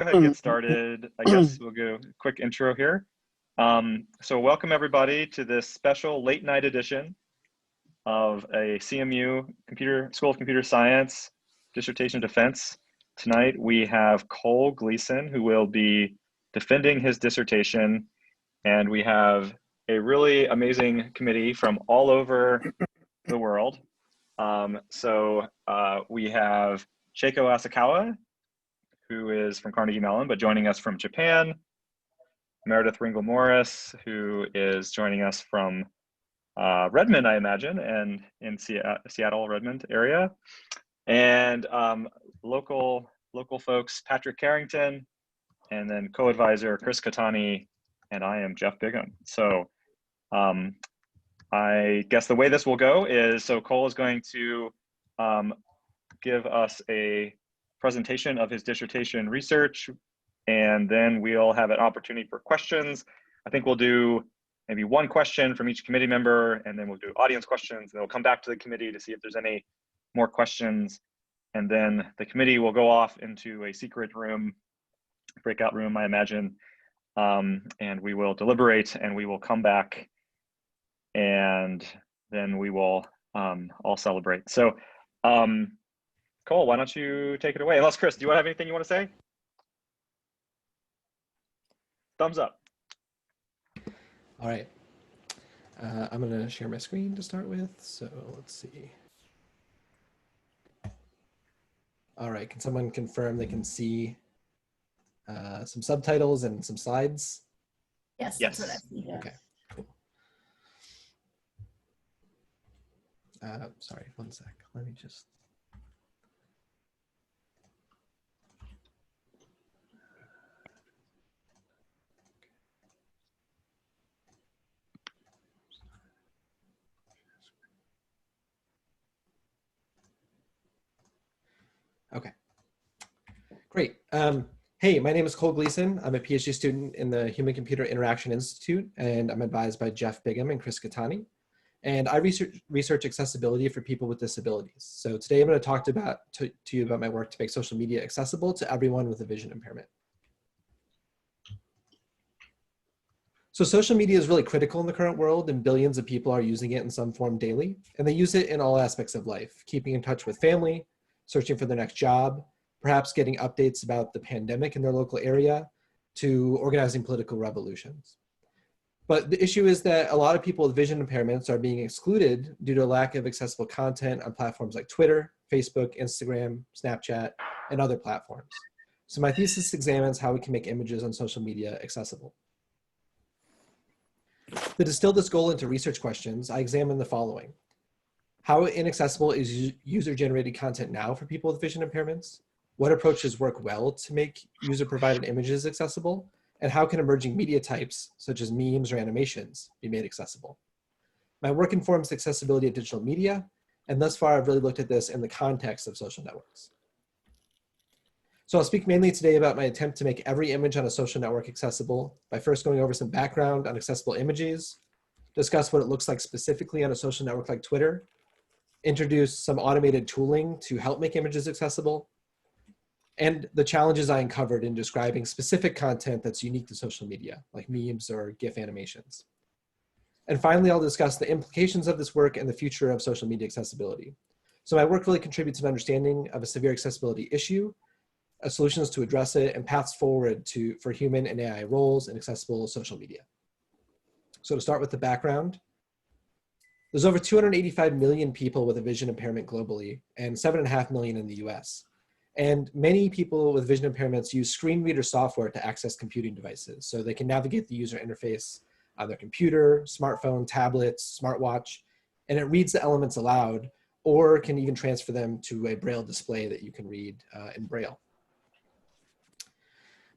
Go ahead and get started. I guess we'll go quick intro here. So welcome everybody to this special late night edition of a CMU School of Computer Science dissertation defense. Tonight we have Cole Gleason, who will be defending his dissertation, and we have a really amazing committee from all over the world. We have Chieko Asakawa, who is from Carnegie Mellon, but joining us from Japan. Meredith Ringel Morris, who is joining us from Redmond, I imagine, and in Seattle, Redmond area. And local folks, Patrick Carrington, and then co-advisor Kris Kitani, and I am Jeff Bigham. So I guess the way this will go is, so Cole is going to give us a presentation of his dissertation research, and then we'll have an opportunity for questions. I think we'll do maybe one question from each committee member, and then we'll do audience questions, and we'll come back to the committee to see if there's any more questions. And then the committee will go off into a secret room, breakout room, I imagine, and we will deliberate, and we will come back, and then we will all celebrate. So Cole, why don't you take it away? Unless, Kris, do you have anything you want to say? Thumbs up. All right. I'm going to share my screen to start with. So let's see. All right. Can someone confirm they can see some subtitles and some slides? Yes, yes. That's what I see. Yeah. Okay, cool. Sorry, one sec. Let me just. Okay, great. Hey, my name is Cole Gleason. I'm a PhD student in the Human-Computer Interaction Institute, and I'm advised by Jeff Bigham and Kris Kitani. And I research accessibility for people with disabilities. So today I'm going to talk to you about my work to make social media accessible to everyone with a vision impairment. So social media is really critical in the current world, and billions of people are using it in some form daily. And they use it in all aspects of life, keeping in touch with family, searching for their next job, perhaps getting updates about the pandemic in their local area, to organizing political revolutions. But the issue is that a lot of people with vision impairments are being excluded due to a lack of accessible content on platforms like Twitter, Facebook, Instagram, Snapchat, and other platforms. So my thesis examines how we can make images on social media accessible. To distill this goal into research questions, I examine the following. How inaccessible is user-generated content now for people with vision impairments? What approaches work well to make user-provided images accessible? And how can emerging media types, such as memes or animations, be made accessible? My work informs accessibility of digital media, and thus far I've really looked at this in the context of social networks. So I'll speak mainly today about my attempt to make every image on a social network accessible by first going over some background on accessible images, discuss what it looks like specifically on a social network like Twitter, introduce some automated tooling to help make images accessible, and the challenges I uncovered in describing specific content that's unique to social media, like memes or GIF animations. And finally, I'll discuss the implications of this work and the future of social media accessibility. So my work really contributes to an understanding of a severe accessibility issue, solutions to address it, and paths forward for human and AI roles in accessible social media. So to start with the background, there's over 285 million people with a vision impairment globally and 7.5 million in the US. And many people with vision impairments use screen reader software to access computing devices. So they can navigate the user interface on their computer, smartphone, tablets, smartwatch, and it reads the elements aloud or can even transfer them to a Braille display that you can read in Braille.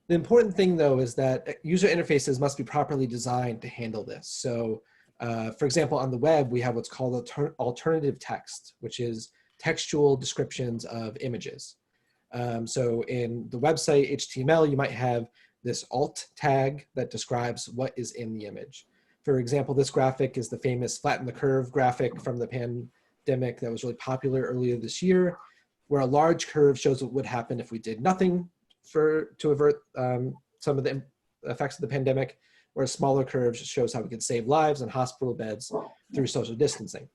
The important thing though is that user interfaces must be properly designed to handle this. So for example, on the web, we have what's called alternative text, which is textual descriptions of images. So in the website HTML, you might have this alt tag that describes what is in the image. For example, this graphic is the famous flatten the curve graphic from the pandemic that was really popular earlier this year, where a large curve shows what would happen if we did nothing to avert some of the effects of the pandemic, where a smaller curve shows how we could save lives in hospital beds through social distancing.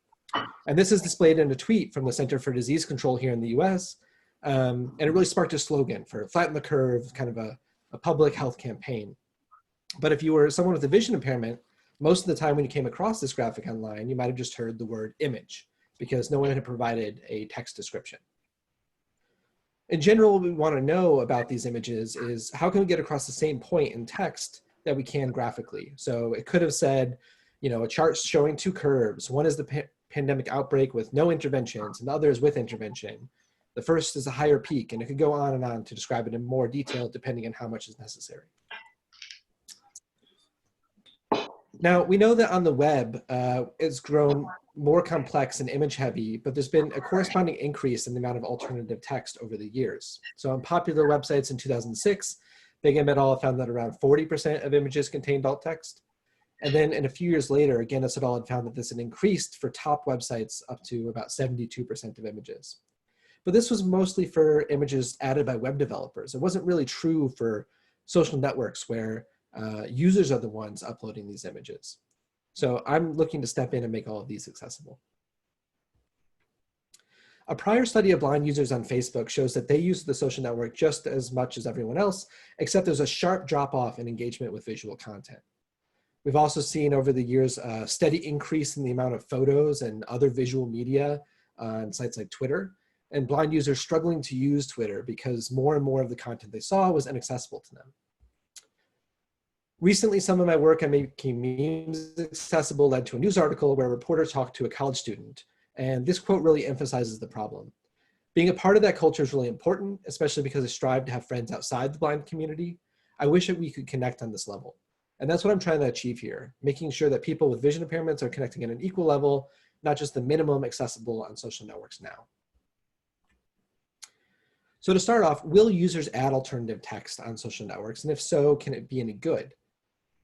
And this is displayed in a tweet from the Center for Disease Control here in the US. And it really sparked a slogan for flatten the curve, kind of a public health campaign. But if you were someone with a vision impairment, most of the time when you came across this graphic online, you might have just heard the word image because no one had provided a text description. In general, what we want to know about these images is how can we get across the same point in text that we can graphically? So it could have said, a chart showing two curves. One is the pandemic outbreak with no interventions and the other is with intervention. The first is a higher peak, and it could go on and on to describe it in more detail depending on how much is necessary. Now, we know that on the web, it's grown more complex and image heavy, but there's been a corresponding increase in the amount of alternative text over the years. So on popular websites in 2006, Bigham et al. Found that around 40% of images contained alt text. And then in a few years later, Guinness et al. Had found that this had increased for top websites up to about 72% of images. But this was mostly for images added by web developers. It wasn't really true for social networks where users are the ones uploading these images. So I'm looking to step in and make all of these accessible. A prior study of blind users on Facebook shows that they use the social network just as much as everyone else, except there's a sharp drop off in engagement with visual content. We've also seen over the years a steady increase in the amount of photos and other visual media on sites like Twitter, and blind users struggling to use Twitter because more and more of the content they saw was inaccessible to them. Recently, some of my work on making memes accessible led to a news article where a reporter talked to a college student, and this quote really emphasizes the problem. Being a part of that culture is really important, especially because I strive to have friends outside the blind community. I wish that we could connect on this level. And that's what I'm trying to achieve here, making sure that people with vision impairments are connecting at an equal level, not just the minimum accessible on social networks now. So to start off, will users add alternative text on social networks? And if so, can it be any good?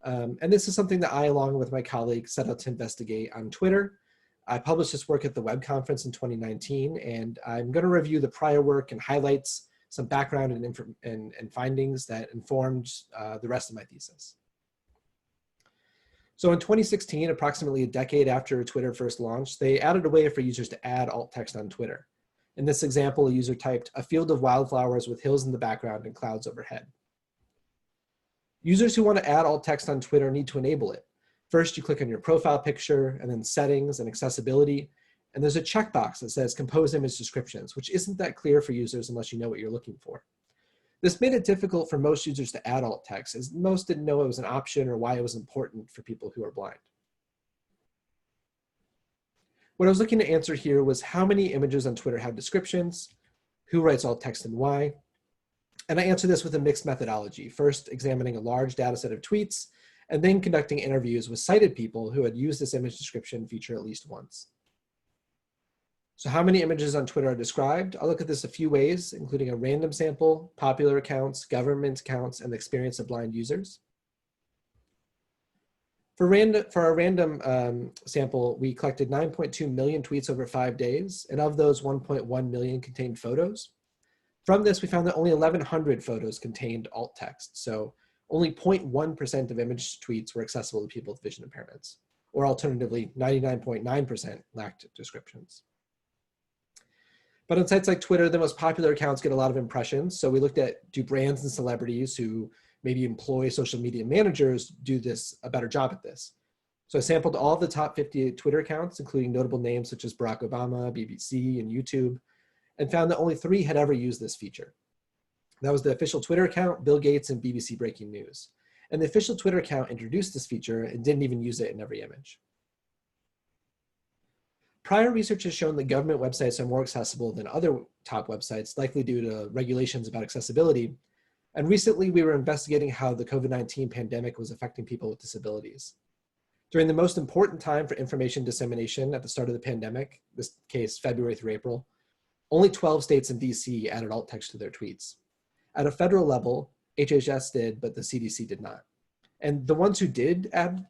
And this is something that I, along with my colleagues, set out to investigate on Twitter. I published this work at the web conference in 2019, and I'm going to review the prior work and highlights some background and findings that informed the rest of my thesis. So in 2016, approximately a decade after Twitter first launched, they added a way for users to add alt text on Twitter. In this example, a user typed, "a field of wildflowers with hills in the background and clouds overhead." Users who want to add alt text on Twitter need to enable it. First, you click on your profile picture, and then settings and accessibility, and there's a checkbox that says compose image descriptions, which isn't that clear for users unless you know what you're looking for. This made it difficult for most users to add alt text, as most didn't know it was an option or why it was important for people who are blind. What I was looking to answer here was how many images on Twitter have descriptions, who writes alt text and why, and I answered this with a mixed methodology, first examining a large data set of tweets, and then conducting interviews with sighted people who had used this image description feature at least once. So how many images on Twitter are described? I'll look at this a few ways, including a random sample, popular accounts, government accounts, and the experience of blind users. For our random sample, we collected 9.2 million tweets over 5 days, and of those, 1.1 million contained photos. From this, we found that only 1,100 photos contained alt text, so only 0.1% of image tweets were accessible to people with vision impairments, or alternatively, 99.9% lacked descriptions. But on sites like Twitter, the most popular accounts get a lot of impressions, so we looked at, do brands and celebrities who maybe employ social media managers do a better job at this? So I sampled all of the top 50 Twitter accounts, including notable names such as Barack Obama, BBC, and YouTube, and found that only 3 had ever used this feature. That was the official Twitter account, Bill Gates, and BBC Breaking News. And the official Twitter account introduced this feature and didn't even use it in every image. Prior research has shown that government websites are more accessible than other top websites, likely due to regulations about accessibility. And recently, we were investigating how the COVID-19 pandemic was affecting people with disabilities. During the most important time for information dissemination at the start of the pandemic, this case February through April, only 12 states and DC added alt text to their tweets. At a federal level, HHS did, but the CDC did not. And the ones who did add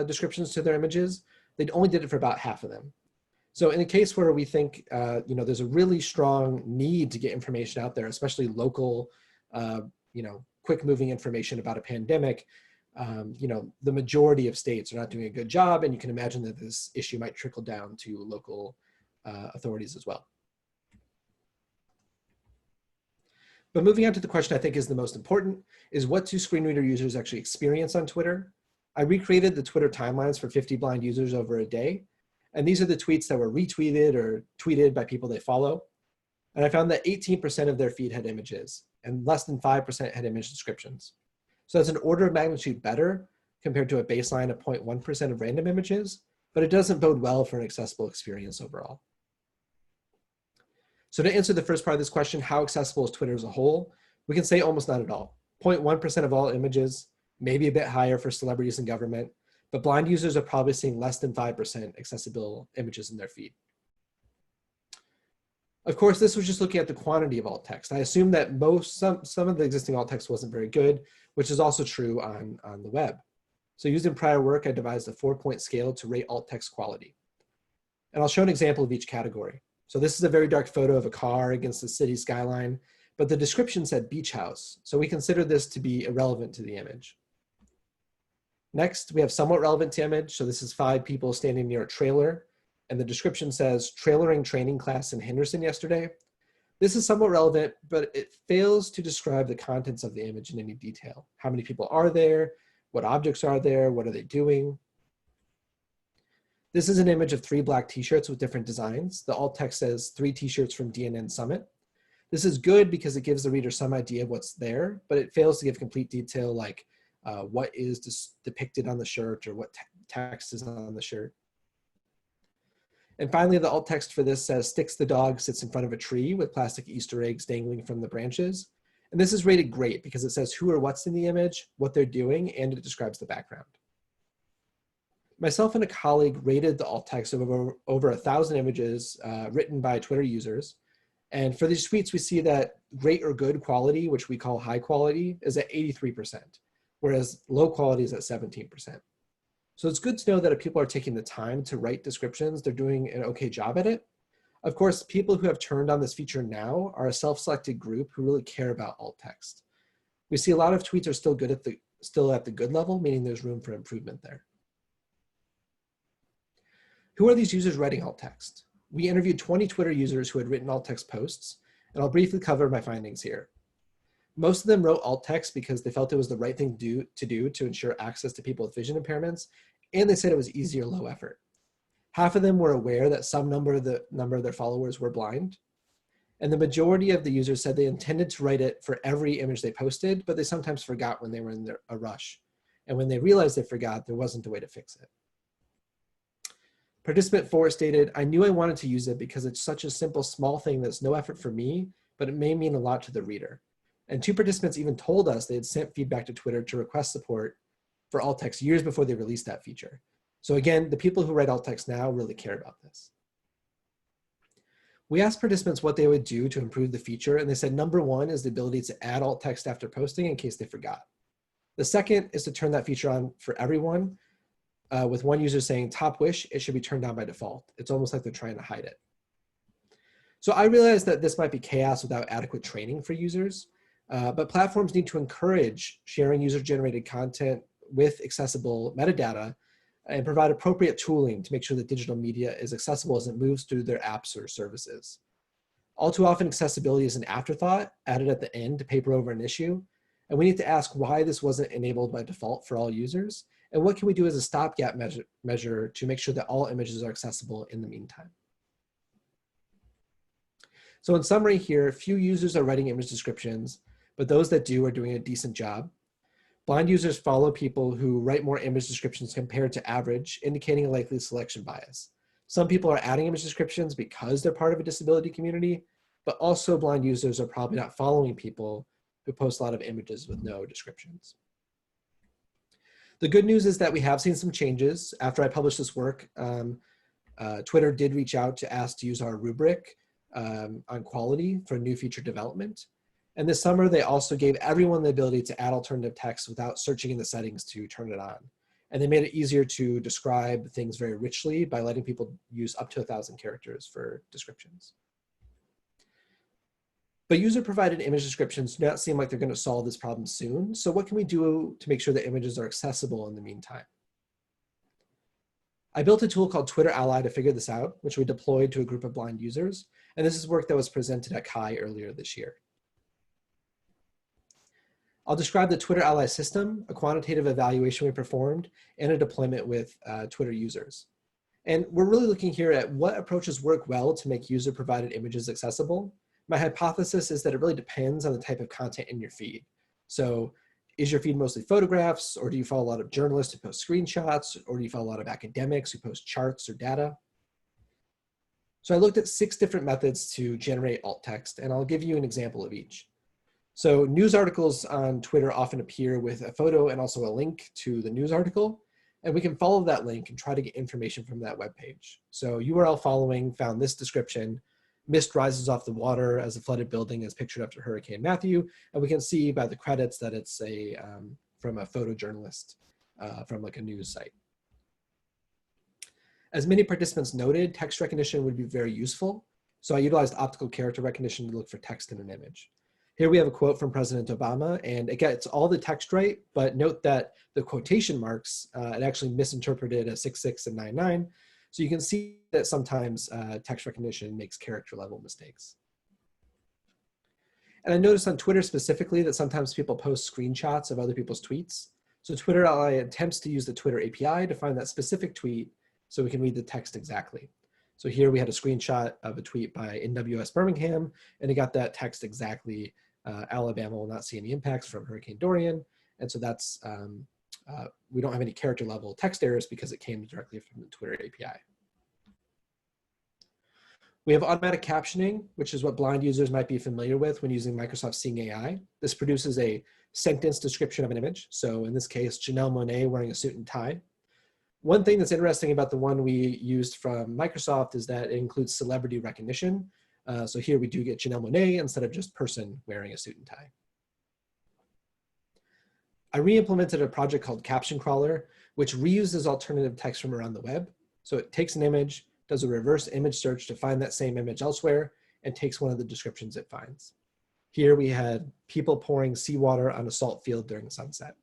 descriptions to their images, they only did it for about half of them. So in a case where we think there's a really strong need to get information out there, especially local quick moving information about a pandemic, the majority of states are not doing a good job, and you can imagine that this issue might trickle down to local authorities as well. But moving on to the question I think is the most important, is what do screen reader users actually experience on Twitter? I recreated the Twitter timelines for 50 blind users over a day, and these are the tweets that were retweeted or tweeted by people they follow. And I found that 18% of their feed had images, and less than 5% had image descriptions. So that's an order of magnitude better compared to a baseline of 0.1% of random images, but it doesn't bode well for an accessible experience overall. So to answer the first part of this question, how accessible is Twitter as a whole? We can say almost not at all. 0.1% of all images, maybe a bit higher for celebrities and government, but blind users are probably seeing less than 5% accessible images in their feed. Of course, this was just looking at the quantity of alt text. I assume that some of the existing alt text wasn't very good, which is also true on the web. So using prior work, I devised a 4-point scale to rate alt text quality. And I'll show an example of each category. So this is a very dark photo of a car against the city skyline, but the description said beach house. So we consider this to be irrelevant to the image. Next, we have somewhat relevant to image. So this is 5 people standing near a trailer, and the description says trailering training class in Henderson yesterday. This is somewhat relevant, but it fails to describe the contents of the image in any detail. How many people are there? What objects are there? What are they doing? This is an image of 3 black t-shirts with different designs. The alt text says 3 t-shirts from DNN Summit. This is good because it gives the reader some idea of what's there, but it fails to give complete detail like what is depicted on the shirt or what text is on the shirt. And finally, the alt text for this says Sticks the dog sits in front of a tree with plastic Easter eggs dangling from the branches. And this is rated great because it says who or what's in the image, what they're doing, and it describes the background. Myself and a colleague rated the alt text of over 1,000 images written by Twitter users. And for these tweets, we see that great or good quality, which we call high quality, is at 83%, whereas low quality is at 17%. So it's good to know that if people are taking the time to write descriptions, they're doing an okay job at it. Of course, people who have turned on this feature now are a self-selected group who really care about alt text. We see a lot of tweets are still at the good level, meaning there's room for improvement there. Who are these users writing alt text? We interviewed 20 Twitter users who had written alt text posts, and I'll briefly cover my findings here. Most of them wrote alt text because they felt it was the right thing to do to ensure access to people with vision impairments, and they said it was easy or low effort. Half of them were aware that some number of their followers were blind, and the majority of the users said they intended to write it for every image they posted, but they sometimes forgot when they were in a rush. And when they realized they forgot, there wasn't a way to fix it. Participant 4 stated, I knew I wanted to use it because it's such a simple, small thing that's no effort for me, but it may mean a lot to the reader. And 2 participants even told us they had sent feedback to Twitter to request support for alt text years before they released that feature. So again, the people who write alt text now really care about this. We asked participants what they would do to improve the feature, and they said number 1 is the ability to add alt text after posting in case they forgot. The second is to turn that feature on for everyone, with one user saying, top wish, it should be turned on by default. It's almost like they're trying to hide it. So I realized that this might be chaos without adequate training for users, but platforms need to encourage sharing user-generated content with accessible metadata and provide appropriate tooling to make sure that digital media is accessible as it moves through their apps or services. All too often, accessibility is an afterthought added at the end to paper over an issue, and we need to ask why this wasn't enabled by default for all users, and what can we do as a stopgap measure to make sure that all images are accessible in the meantime. So in summary here, few users are writing image descriptions, but those that do are doing a decent job. Blind users follow people who write more image descriptions compared to average, indicating a likely selection bias. Some people are adding image descriptions because they're part of a disability community, but also blind users are probably not following people who post a lot of images with no descriptions. The good news is that we have seen some changes. After I published this work, Twitter did reach out to ask to use our rubric on quality for new feature development. And this summer, they also gave everyone the ability to add alternative text without searching in the settings to turn it on. And they made it easier to describe things very richly by letting people use up to 1,000 characters for descriptions. But user-provided image descriptions do not seem like they're going to solve this problem soon. So what can we do to make sure that images are accessible in the meantime? I built a tool called Twitter Ally to figure this out, which we deployed to a group of blind users. And this is work that was presented at CHI earlier this year. I'll describe the Twitter Ally system, a quantitative evaluation we performed, and a deployment with Twitter users. And we're really looking here at what approaches work well to make user-provided images accessible. My hypothesis is that it really depends on the type of content in your feed. So is your feed mostly photographs, or do you follow a lot of journalists who post screenshots, or do you follow a lot of academics who post charts or data? So I looked at 6 different methods to generate alt text, and I'll give you an example of each. So news articles on Twitter often appear with a photo and also a link to the news article. And we can follow that link and try to get information from that web page. So URL following found this description: mist rises off the water as a flooded building is pictured after Hurricane Matthew. And we can see by the credits that it's from a photojournalist from like a news site. As many participants noted, text recognition would be very useful. So I utilized optical character recognition to look for text in an image. Here we have a quote from President Obama, and it gets all the text right, but note that the quotation marks, it actually misinterpreted as 66 and 99. So you can see that sometimes text recognition makes character level mistakes. And I noticed on Twitter specifically that sometimes people post screenshots of other people's tweets. So Twitter Ally attempts to use the Twitter API to find that specific tweet so we can read the text exactly. So here we had a screenshot of a tweet by NWS Birmingham, and it got that text exactly. Alabama will not see any impacts from Hurricane Dorian. And so that's, we don't have any character level text errors because it came directly from the Twitter API. We have automatic captioning, which is what blind users might be familiar with when using Microsoft Seeing AI. This produces a sentence description of an image. So in this case, Janelle Monáe wearing a suit and tie. One thing that's interesting about the one we used from Microsoft is that it includes celebrity recognition. So here we do get Janelle Monáe instead of just person wearing a suit and tie. I re-implemented a project called Caption Crawler, which reuses alternative text from around the web. So it takes an image, does a reverse image search to find that same image elsewhere, and takes one of the descriptions it finds. Here we had people pouring seawater on a salt field during sunset.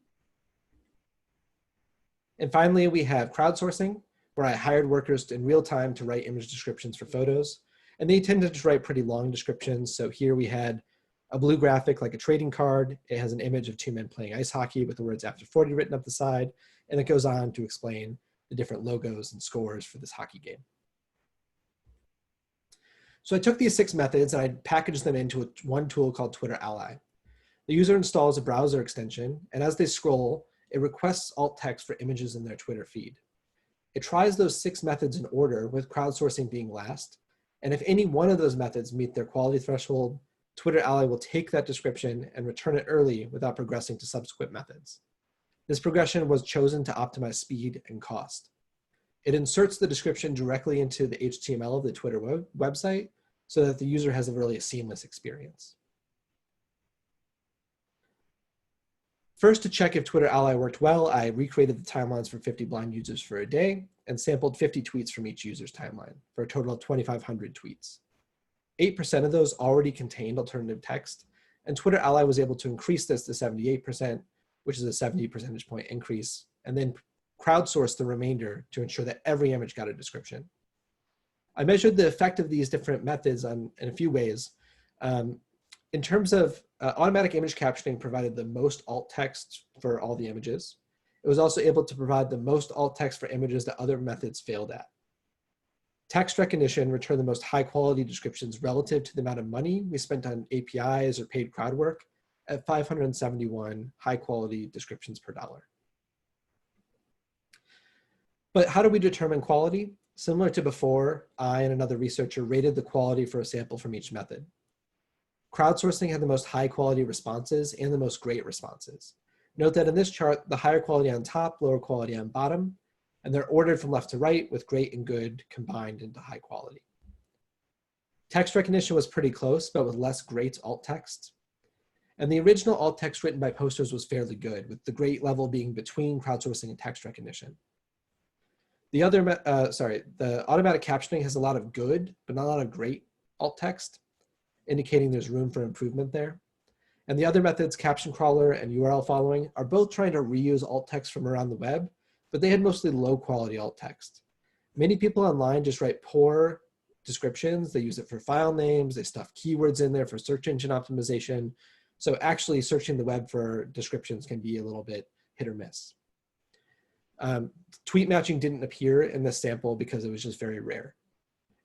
And finally, we have crowdsourcing, where I hired workers in real time to write image descriptions for photos. And they tend to just write pretty long descriptions. So here we had a blue graphic like a trading card. It has an image of 2 men playing ice hockey with the words after 40 written up the side. And it goes on to explain the different logos and scores for this hockey game. So I took these 6 methods and I packaged them into one tool called Twitter Ally. The user installs a browser extension, and as they scroll, it requests alt text for images in their Twitter feed. It tries those 6 methods in order, with crowdsourcing being last. And if any one of those methods meet their quality threshold, Twitter Ally will take that description and return it early without progressing to subsequent methods. This progression was chosen to optimize speed and cost. It inserts the description directly into the HTML of the Twitter website so that the user has a really seamless experience. First, to check if Twitter Ally worked well, I recreated the timelines for 50 blind users for a day and sampled 50 tweets from each user's timeline for a total of 2,500 tweets. 8% of those already contained alternative text, and Twitter Ally was able to increase this to 78%, which is a 70 percentage point increase, and then crowdsource the remainder to ensure that every image got a description. I measured the effect of these different methods in a few ways. In terms of automatic image captioning provided the most alt text for all the images. It was also able to provide the most alt text for images that other methods failed at. Text recognition returned the most high quality descriptions relative to the amount of money we spent on APIs or paid crowd work at 571 high quality descriptions per dollar. But how do we determine quality? Similar to before, I and another researcher rated the quality for a sample from each method. Crowdsourcing had the most high quality responses and the most great responses. Note that in this chart, the higher quality on top, lower quality on bottom, and they're ordered from left to right with great and good combined into high quality. Text recognition was pretty close, but with less great alt text. And the original alt text written by posters was fairly good, with the great level being between crowdsourcing and text recognition. The automatic captioning has a lot of good, but not a lot of great alt text. indicating there's room for improvement there. And the other methods, caption crawler and URL following, are both trying to reuse alt text from around the web, but they had mostly low quality alt text. Many people online just write poor descriptions. They use it for file names. They stuff keywords in there for search engine optimization. So actually searching the web for descriptions can be a little bit hit or miss. Tweet matching didn't appear in this sample because it was just very rare.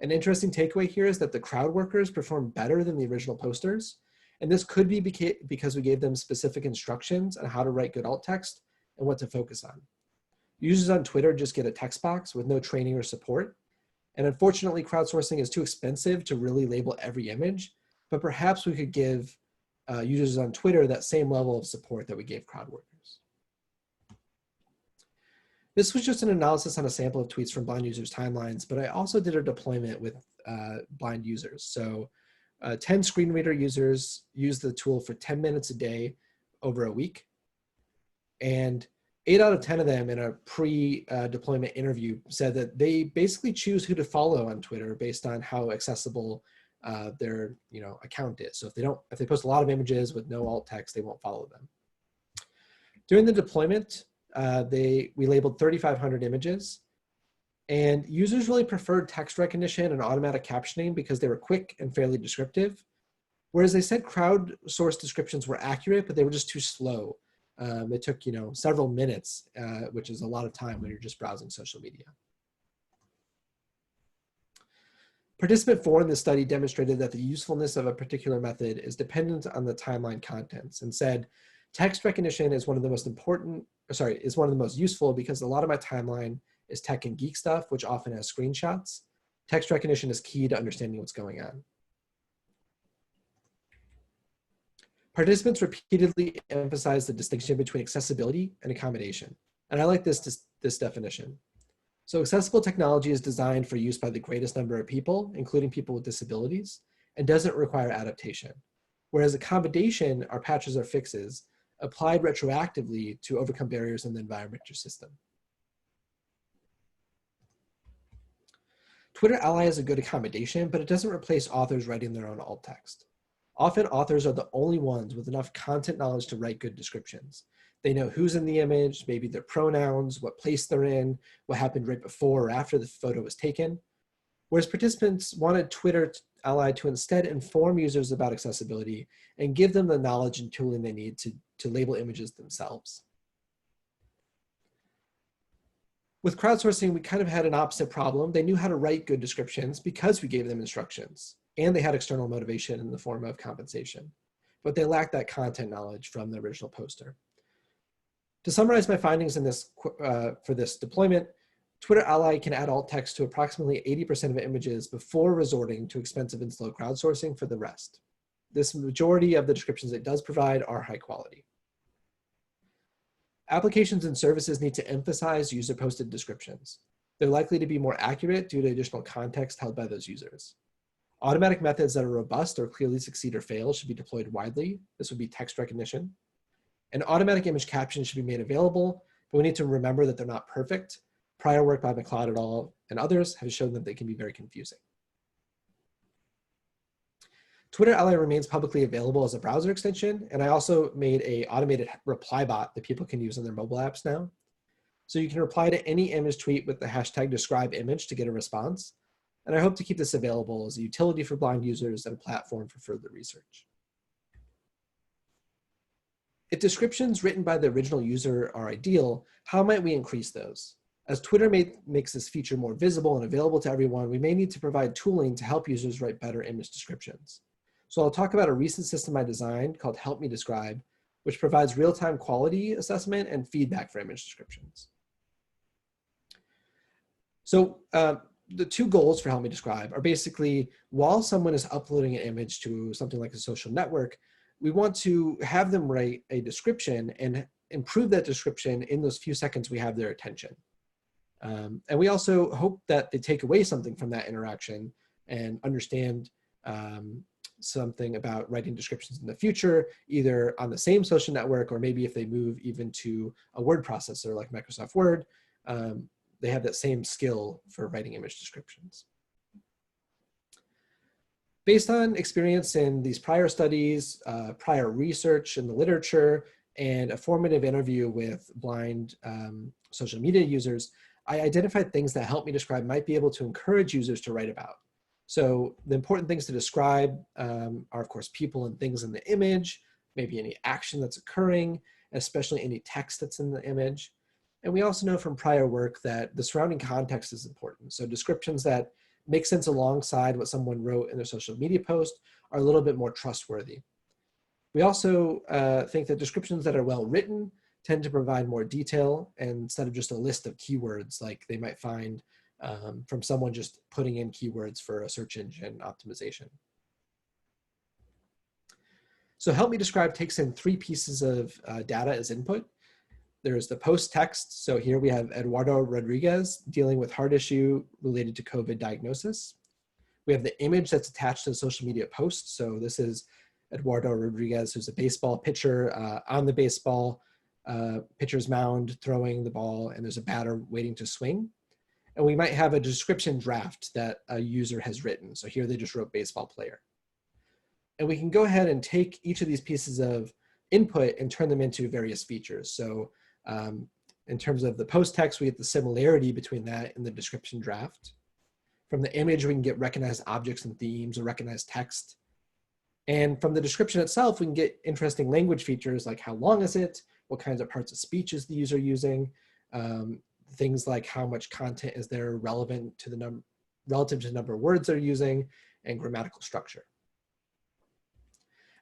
An interesting takeaway here is that the crowd workers performed better than the original posters. And this could be because we gave them specific instructions on how to write good alt text and what to focus on. Users on Twitter just get a text box with no training or support. And unfortunately, crowdsourcing is too expensive to really label every image, but perhaps we could give users on Twitter that same level of support that we gave crowd workers. This was just an analysis on a sample of tweets from blind users' timelines, but I also did a deployment with blind users. So 10 screen reader users used the tool for 10 minutes a day over a week. And 8 out of 10 of them in a pre-deployment interview said that they basically choose who to follow on Twitter based on how accessible their account is. So if they post a lot of images with no alt text, they won't follow them. During the deployment, we labeled 3,500 images, and users really preferred text recognition and automatic captioning because they were quick and fairly descriptive. Whereas they said crowdsourced descriptions were accurate, but they were just too slow. It took several minutes, which is a lot of time when you're just browsing social media. Participant 4 in the study demonstrated that the usefulness of a particular method is dependent on the timeline contents, and said text recognition is one of the most useful because a lot of my timeline is tech and geek stuff, which often has screenshots. Text recognition is key to understanding what's going on. Participants repeatedly emphasize the distinction between accessibility and accommodation. And I like this definition. So accessible technology is designed for use by the greatest number of people, including people with disabilities, and doesn't require adaptation. Whereas accommodation are patches or fixes applied retroactively to overcome barriers in the environment or system. Twitter Ally is a good accommodation, but it doesn't replace authors writing their own alt text. Often authors are the only ones with enough content knowledge to write good descriptions. They know who's in the image, maybe their pronouns, what place they're in, what happened right before or after the photo was taken. Whereas participants wanted Twitter Ally to instead inform users about accessibility and give them the knowledge and tooling they need to label images themselves. With crowdsourcing, we kind of had an opposite problem. They knew how to write good descriptions because we gave them instructions, and they had external motivation in the form of compensation, but they lacked that content knowledge from the original poster. To summarize my findings in this, for this deployment, Twitter Ally can add alt text to approximately 80% of images before resorting to expensive and slow crowdsourcing for the rest. This majority of the descriptions it does provide are high quality. Applications and services need to emphasize user-posted descriptions. They're likely to be more accurate due to additional context held by those users. Automatic methods that are robust or clearly succeed or fail should be deployed widely. This would be text recognition. And automatic image captions should be made available, but we need to remember that they're not perfect. Prior work by McLeod et al. And others have shown that they can be very confusing. Twitter Ally remains publicly available as a browser extension, and I also made an automated reply bot that people can use on their mobile apps now. So you can reply to any image tweet with the hashtag #describeimage to get a response. And I hope to keep this available as a utility for blind users and a platform for further research. If descriptions written by the original user are ideal, how might we increase those? As Twitter makes this feature more visible and available to everyone, we may need to provide tooling to help users write better image descriptions. So I'll talk about a recent system I designed called Help Me Describe, which provides real-time quality assessment and feedback for image descriptions. So the two goals for Help Me Describe are basically, while someone is uploading an image to something like a social network, we want to have them write a description and improve that description in those few seconds we have their attention. And we also hope that they take away something from that interaction and understand something about writing descriptions in the future, either on the same social network, or maybe if they move even to a word processor like Microsoft Word, they have that same skill for writing image descriptions. Based on experience in these prior studies, prior research in the literature, and a formative interview with blind social media users, I identified things that Help Me Describe might be able to encourage users to write about. So the important things to describe are, of course, people and things in the image, maybe any action that's occurring, especially any text that's in the image. And we also know from prior work that the surrounding context is important. So descriptions that make sense alongside what someone wrote in their social media post are a little bit more trustworthy. We also think that descriptions that are well written tend to provide more detail instead of just a list of keywords like they might find from someone just putting in keywords for a search engine optimization. So Help Me Describe takes in 3 pieces of data as input. There's the post text. So here we have Eduardo Rodriguez dealing with heart issue related to COVID diagnosis. We have the image that's attached to the social media post. So this is Eduardo Rodriguez, who's a baseball pitcher on the baseball pitcher's mound throwing the ball, and there's a batter waiting to swing. And we might have a description draft that a user has written. So here they just wrote baseball player. And we can go ahead and take each of these pieces of input and turn them into various features. So in terms of the post text, we get the similarity between that and the description draft. From the image, we can get recognized objects and themes or recognized text. And from the description itself, we can get interesting language features like how long is it, what kinds of parts of speech is the user using, things like how much content is there relevant to the relative to the number of words they're using, and grammatical structure.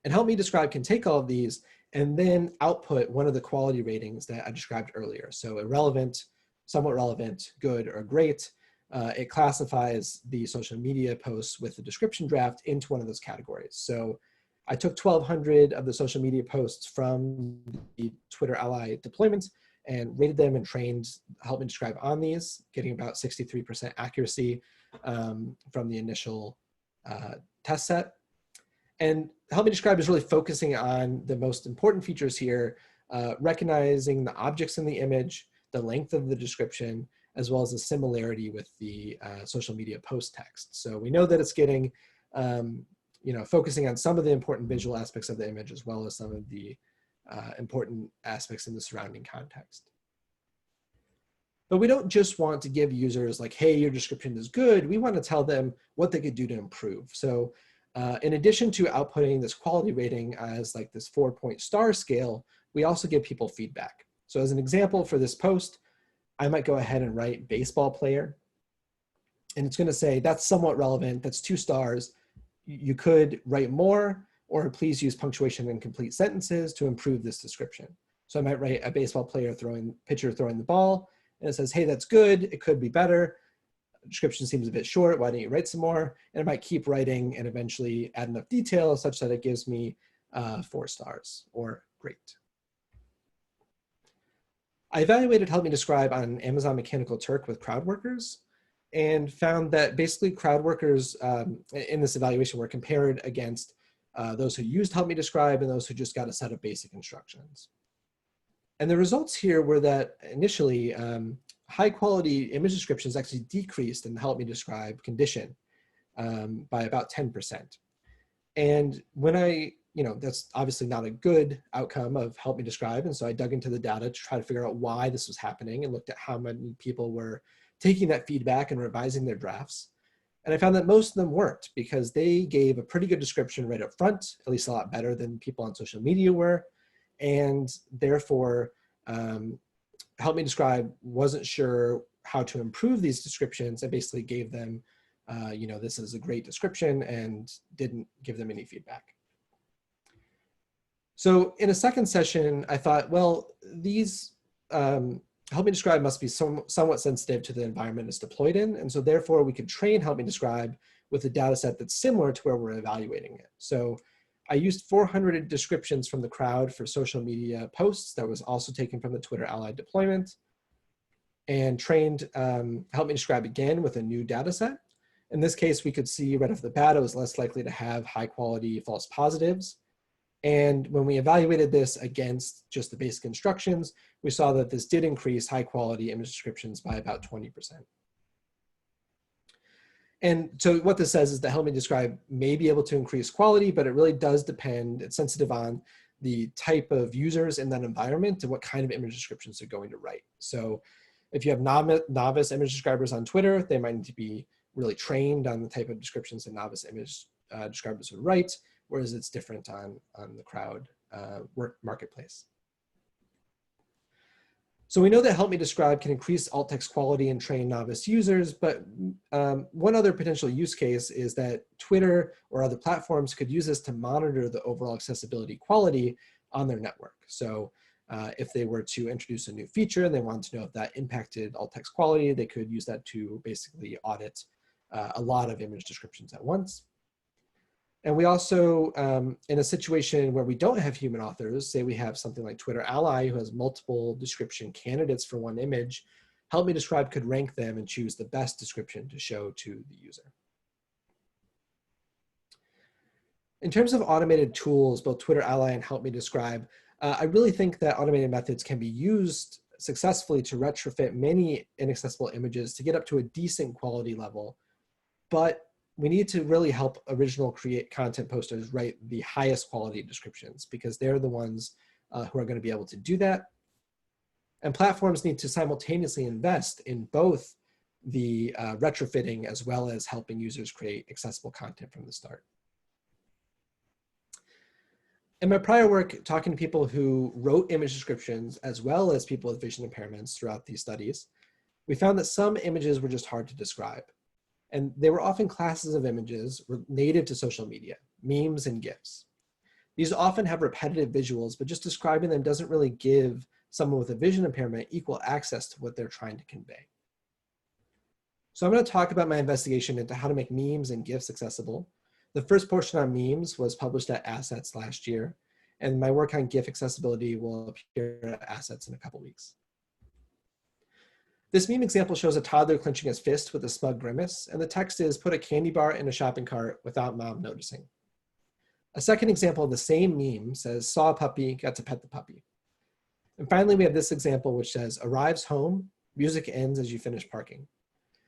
And Help Me Describe can take all of these and then output one of the quality ratings that I described earlier. So irrelevant, somewhat relevant, good, or great. It classifies the social media posts with the description draft into one of those categories. So I took 1,200 of the social media posts from the Twitter Ally deployment and rated them and trained Help Me Describe on these, getting about 63% accuracy from the initial test set. And Help Me Describe is really focusing on the most important features here, recognizing the objects in the image, the length of the description, as well as the similarity with the social media post text. So we know that it's getting, focusing on some of the important visual aspects of the image, as well as some of the important aspects in the surrounding context. But we don't just want to give users like, hey, your description is good. We want to tell them what they could do to improve. So in addition to outputting this quality rating as like this 4-point star scale, we also give people feedback. So as an example for this post, I might go ahead and write baseball player. And it's going to say that's somewhat relevant. That's 2 stars. You could write more, or please use punctuation in complete sentences to improve this description. So I might write a baseball player pitcher throwing the ball, and it says, hey, that's good. It could be better. Description seems a bit short. Why don't you write some more? And I might keep writing and eventually add enough detail such that it gives me 4 stars or great. I evaluated Help Me Describe on Amazon Mechanical Turk with crowd workers and found that basically crowd workers in this evaluation were compared against those who used Help Me Describe and those who just got a set of basic instructions. And the results here were that initially high quality image descriptions actually decreased in the Help Me Describe condition by about 10%. And when that's obviously not a good outcome of Help Me Describe. And so I dug into the data to try to figure out why this was happening and looked at how many people were taking that feedback and revising their drafts. And I found that most of them weren't, because they gave a pretty good description right up front, at least a lot better than people on social media were. And therefore, Help Me Describe wasn't sure how to improve these descriptions and basically gave them, this is a great description and didn't give them any feedback. So in a second session, I thought, well, these Help Me Describe must be somewhat sensitive to the environment it's deployed in. And so therefore we could train Help Me Describe with a data set that's similar to where we're evaluating it. So I used 400 descriptions from the crowd for social media posts that was also taken from the Twitter Ally deployment, and trained Help Me Describe again with a new data set. In this case, we could see right off the bat, it was less likely to have high quality false positives. And when we evaluated this against just the basic instructions, we saw that this did increase high quality image descriptions by about 20%. And so what this says is that help me describe may be able to increase quality, but it really does depend, it's sensitive on the type of users in that environment and what kind of image descriptions they're going to write. So if you have novice image describers on Twitter, they might need to be really trained on the type of descriptions that novice image describers would write, whereas it's different on the crowd work marketplace. So we know that help me describe can increase alt text quality and train novice users, but one other potential use case is that Twitter or other platforms could use this to monitor the overall accessibility quality on their network. So if they were to introduce a new feature and they wanted to know if that impacted alt text quality, they could use that to basically audit a lot of image descriptions at once. And we also, in a situation where we don't have human authors, say we have something like Twitter Ally who has multiple description candidates for one image, help me describe could rank them and choose the best description to show to the user. In terms of automated tools, both Twitter Ally and help me describe, I really think that automated methods can be used successfully to retrofit many inaccessible images to get up to a decent quality level, but we need to really help original content posters write the highest quality descriptions because they're the ones who are going to be able to do that. And platforms need to simultaneously invest in both the retrofitting as well as helping users create accessible content from the start. In my prior work, talking to people who wrote image descriptions as well as people with vision impairments throughout these studies, we found that some images were just hard to describe. And they were often classes of images native to social media, memes and GIFs. These often have repetitive visuals, but just describing them doesn't really give someone with a vision impairment equal access to what they're trying to convey. So I'm going to talk about my investigation into how to make memes and GIFs accessible. The first portion on memes was published at Assets last year, and my work on GIF accessibility will appear at Assets in a couple weeks. This meme example shows a toddler clenching his fist with a smug grimace, and the text is, "Put a candy bar in a shopping cart without mom noticing." A second example of the same meme says, "Saw a puppy, got to pet the puppy." And finally, we have this example which says, "Arrives home, music ends as you finish parking."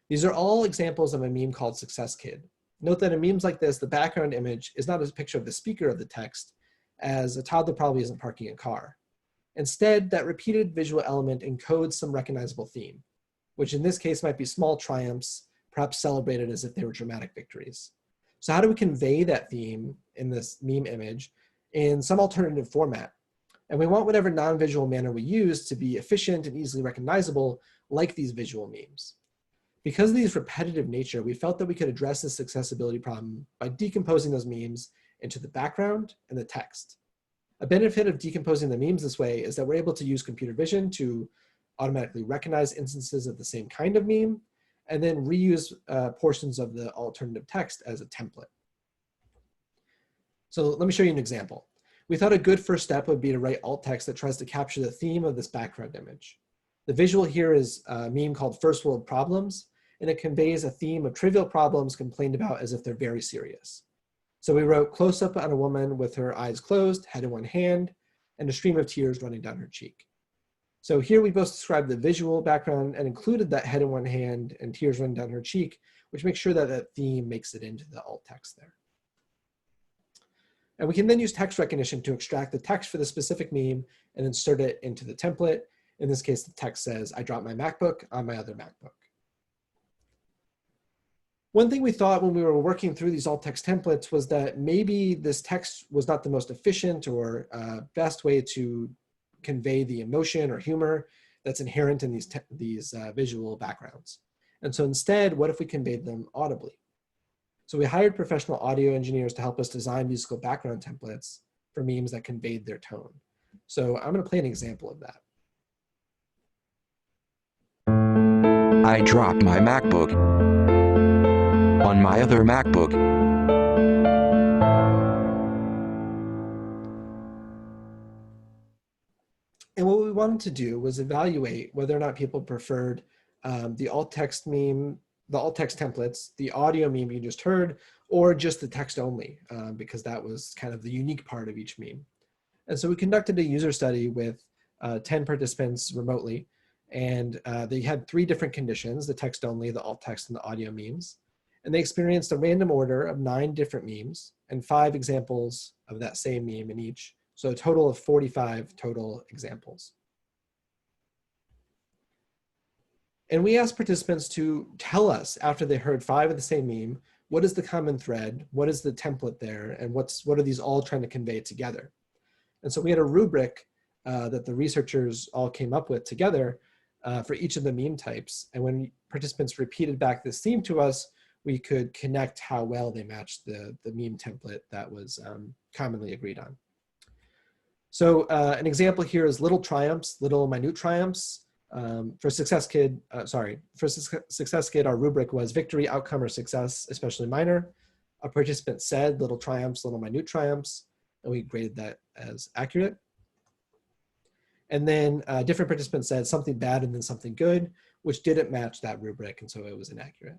These are all examples of a meme called Success Kid. Note that in memes like this, the background image is not a picture of the speaker of the text, as a toddler probably isn't parking a car. Instead, that repeated visual element encodes some recognizable theme, which in this case might be small triumphs, perhaps celebrated as if they were dramatic victories. So how do we convey that theme in this meme image in some alternative format? And we want whatever non-visual manner we use to be efficient and easily recognizable, like these visual memes. Because of these repetitive nature, we felt that we could address this accessibility problem by decomposing those memes into the background and the text. A benefit of decomposing the memes this way is that we're able to use computer vision to automatically recognize instances of the same kind of meme, and then reuse portions of the alternative text as a template. So let me show you an example. We thought a good first step would be to write alt text that tries to capture the theme of this background image. The visual here is a meme called First World Problems, and it conveys a theme of trivial problems complained about as if they're very serious. So we wrote close up on a woman with her eyes closed, head in one hand, and a stream of tears running down her cheek. So here we both described the visual background and included that head in one hand and tears running down her cheek, which makes sure that that theme makes it into the alt text there. And we can then use text recognition to extract the text for the specific meme and insert it into the template. In this case, the text says, "I dropped my MacBook on my other MacBook." One thing we thought when we were working through these alt text templates was that maybe this text was not the most efficient or best way to convey the emotion or humor that's inherent in these visual backgrounds. And so instead, what if we conveyed them audibly? So we hired professional audio engineers to help us design musical background templates for memes that conveyed their tone. So I'm going to play an example of that. I dropped my MacBook on my other MacBook. And what we wanted to do was evaluate whether or not people preferred the alt text meme, the alt text templates, the audio meme you just heard, or just the text only, because that was kind of the unique part of each meme. And so we conducted a user study with 10 participants remotely, and they had 3 different conditions: the text only, the alt text, and the audio memes. And they experienced a random order of 9 different memes and 5 examples of that same meme in each. So a total of 45 total examples. And we asked participants to tell us, after they heard 5 of the same meme, what is the common thread, what is the template there, and what are these all trying to convey together? And so we had a rubric that the researchers all came up with together for each of the meme types. And when participants repeated back this theme to us, we could connect how well they matched the meme template that was commonly agreed on. So an example here is little triumphs, little minute triumphs. For Success Kid, Success Kid, our rubric was victory, outcome, or success, especially minor. A participant said little triumphs, little minute triumphs, and we graded that as accurate. And then different participants said something bad and then something good, which didn't match that rubric, and so it was inaccurate.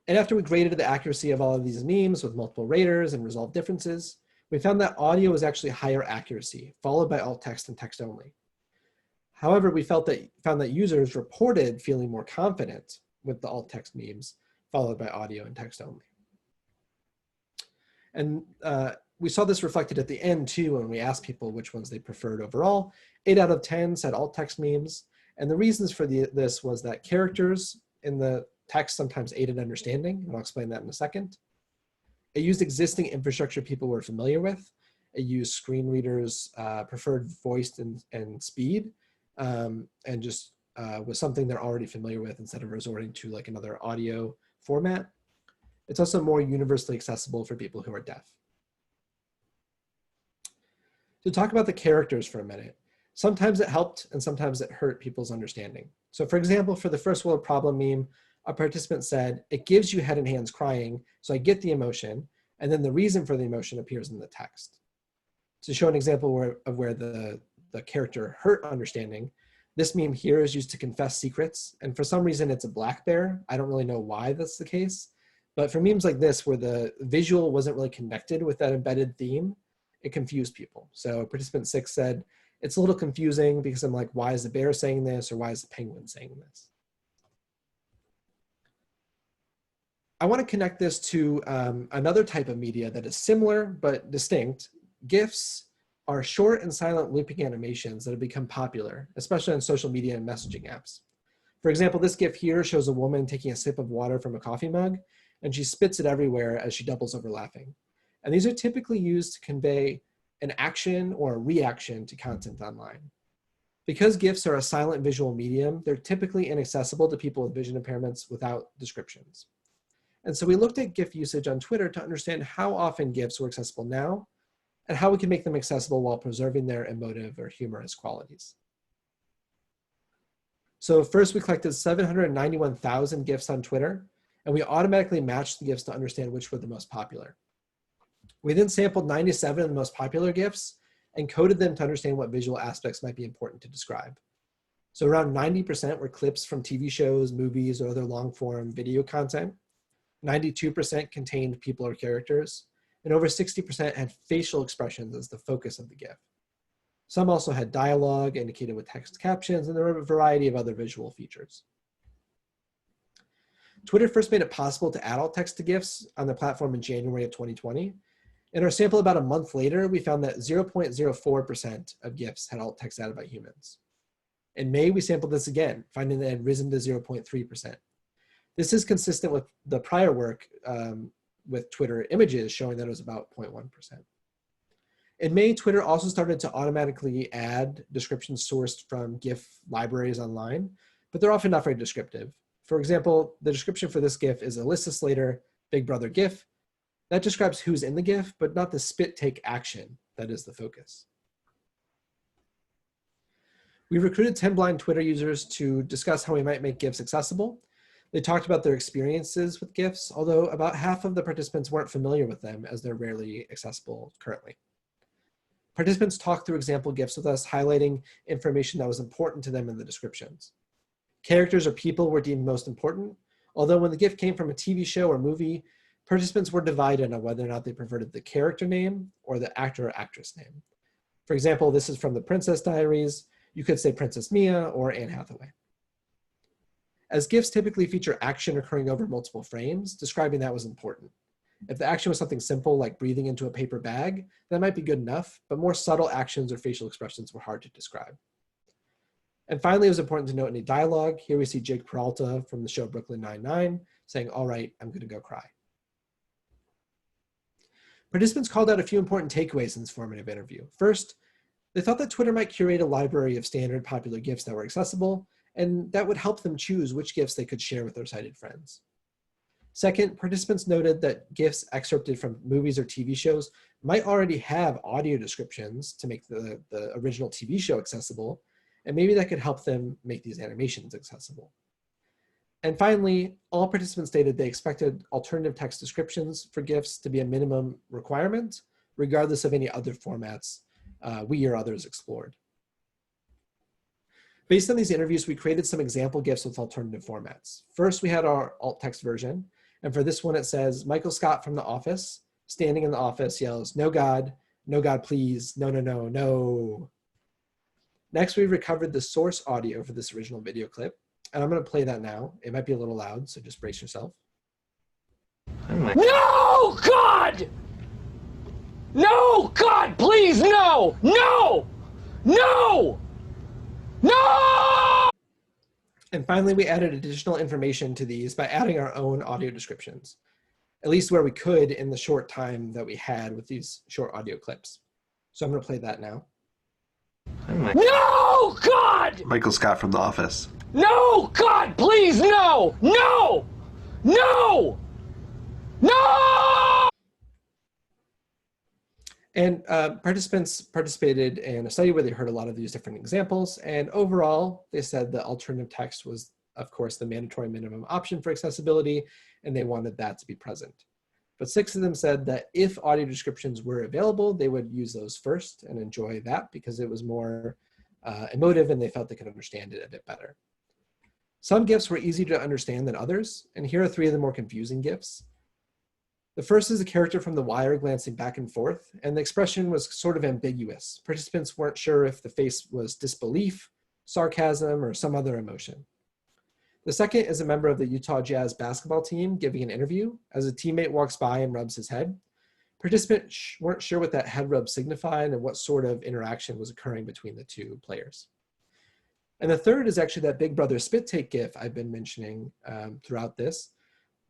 And after we graded the accuracy of all of these memes with multiple raters and resolved differences, we found that audio was actually higher accuracy, followed by alt text and text only. However, we found that users reported feeling more confident with the alt text memes, followed by audio and text only. And we saw this reflected at the end too when we asked people which ones they preferred overall. 8 out of 10 said alt text memes. And the reasons for this was that characters in the text sometimes aided understanding, and I'll explain that in a second. It used existing infrastructure people were familiar with. It used screen readers' preferred voice and speed, and just was something they're already familiar with instead of resorting to like another audio format. It's also more universally accessible for people who are deaf. To talk about the characters for a minute, sometimes it helped and sometimes it hurt people's understanding. So for example, for the first world problem meme, a participant said, it gives you head and hands crying, so I get the emotion, and then the reason for the emotion appears in the text. To show an example of where the character hurt understanding, this meme here is used to confess secrets, and for some reason it's a black bear. I don't really know why that's the case, but for memes like this where the visual wasn't really connected with that embedded theme, it confused people. So participant 6 said, it's a little confusing because I'm like, why is the bear saying this, or why is the penguin saying this? I want to connect this to another type of media that is similar but distinct. GIFs are short and silent looping animations that have become popular, especially on social media and messaging apps. For example, this GIF here shows a woman taking a sip of water from a coffee mug, and she spits it everywhere as she doubles over laughing. And these are typically used to convey an action or a reaction to content online. Because GIFs are a silent visual medium, they're typically inaccessible to people with vision impairments without descriptions. And so we looked at GIF usage on Twitter to understand how often GIFs were accessible now and how we can make them accessible while preserving their emotive or humorous qualities. So first we collected 791,000 GIFs on Twitter, and we automatically matched the GIFs to understand which were the most popular. We then sampled 97 of the most popular GIFs and coded them to understand what visual aspects might be important to describe. So around 90% were clips from TV shows, movies, or other long-form video content. 92% contained people or characters, and over 60% had facial expressions as the focus of the GIF. Some also had dialogue indicated with text captions, and there were a variety of other visual features. Twitter first made it possible to add alt text to GIFs on the platform in January of 2020. In our sample about a month later, we found that 0.04% of GIFs had alt text added by humans. In May, we sampled this again, finding that it had risen to 0.3%. This is consistent with the prior work with Twitter images showing that it was about 0.1%. In May, Twitter also started to automatically add descriptions sourced from GIF libraries online, but they're often not very descriptive. For example, the description for this GIF is Alyssa Slater, Big Brother GIF. That describes who's in the GIF, but not the spit take action that is the focus. We recruited 10 blind Twitter users to discuss how we might make GIFs accessible. They talked about their experiences with GIFs, although about half of the participants weren't familiar with them as they're rarely accessible currently. Participants talked through example GIFs with us, highlighting information that was important to them in the descriptions. Characters or people were deemed most important, although when the GIF came from a TV show or movie, participants were divided on whether or not they preferred the character name or the actor or actress name. For example, this is from the Princess Diaries. You could say Princess Mia or Anne Hathaway. As GIFs typically feature action occurring over multiple frames, describing that was important. If the action was something simple like breathing into a paper bag, that might be good enough, but more subtle actions or facial expressions were hard to describe. And finally, it was important to note any dialogue. Here we see Jake Peralta from the show Brooklyn Nine-Nine saying, "All right, I'm gonna go cry." Participants called out a few important takeaways in this formative interview. First, they thought that Twitter might curate a library of standard popular GIFs that were accessible, and that would help them choose which GIFs they could share with their sighted friends. Second, participants noted that GIFs excerpted from movies or TV shows might already have audio descriptions to make the original TV show accessible, and maybe that could help them make these animations accessible. And finally, all participants stated they expected alternative text descriptions for GIFs to be a minimum requirement, regardless of any other formats we or others explored. Based on these interviews, we created some example GIFs with alternative formats. First, we had our alt text version. And for this one, it says, Michael Scott from The Office, standing in the office, yells, no, God, please, no, no, no, no. Next, we recovered the source audio for this original video clip. And I'm going to play that now. It might be a little loud, so just brace yourself. No, God! No, God, please, no! No! No! No! And finally, we added additional information to these by adding our own audio descriptions, at least where we could in the short time that we had with these short audio clips. So I'm going to play that now. No, God! Michael Scott from The Office. No, God, please, no! No! No! No! And participants participated in a study where they heard a lot of these different examples. And overall, they said the alternative text was, of course, the mandatory minimum option for accessibility, and they wanted that to be present. But 6 of them said that if audio descriptions were available, they would use those first and enjoy that because it was more emotive and they felt they could understand it a bit better. Some GIFs were easier to understand than others, and here are 3 of the more confusing GIFs. The first is a character from The Wire glancing back and forth, and the expression was sort of ambiguous. Participants weren't sure if the face was disbelief, sarcasm, or some other emotion. The second is a member of the Utah Jazz basketball team giving an interview as a teammate walks by and rubs his head. Participants weren't sure what that head rub signified and what sort of interaction was occurring between the 2 players. And the third is actually that Big Brother spit take GIF I've been mentioning throughout this.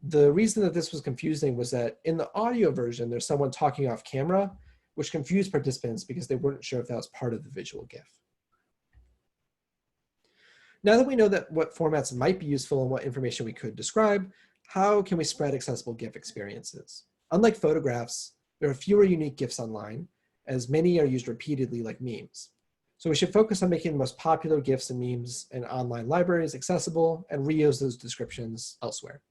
The reason that this was confusing was that in the audio version, there's someone talking off camera, which confused participants because they weren't sure if that was part of the visual GIF. Now that we know that what formats might be useful and what information we could describe, how can we spread accessible GIF experiences? Unlike photographs, there are fewer unique GIFs online, as many are used repeatedly like memes. So we should focus on making the most popular GIFs and memes in online libraries accessible and reuse those descriptions elsewhere.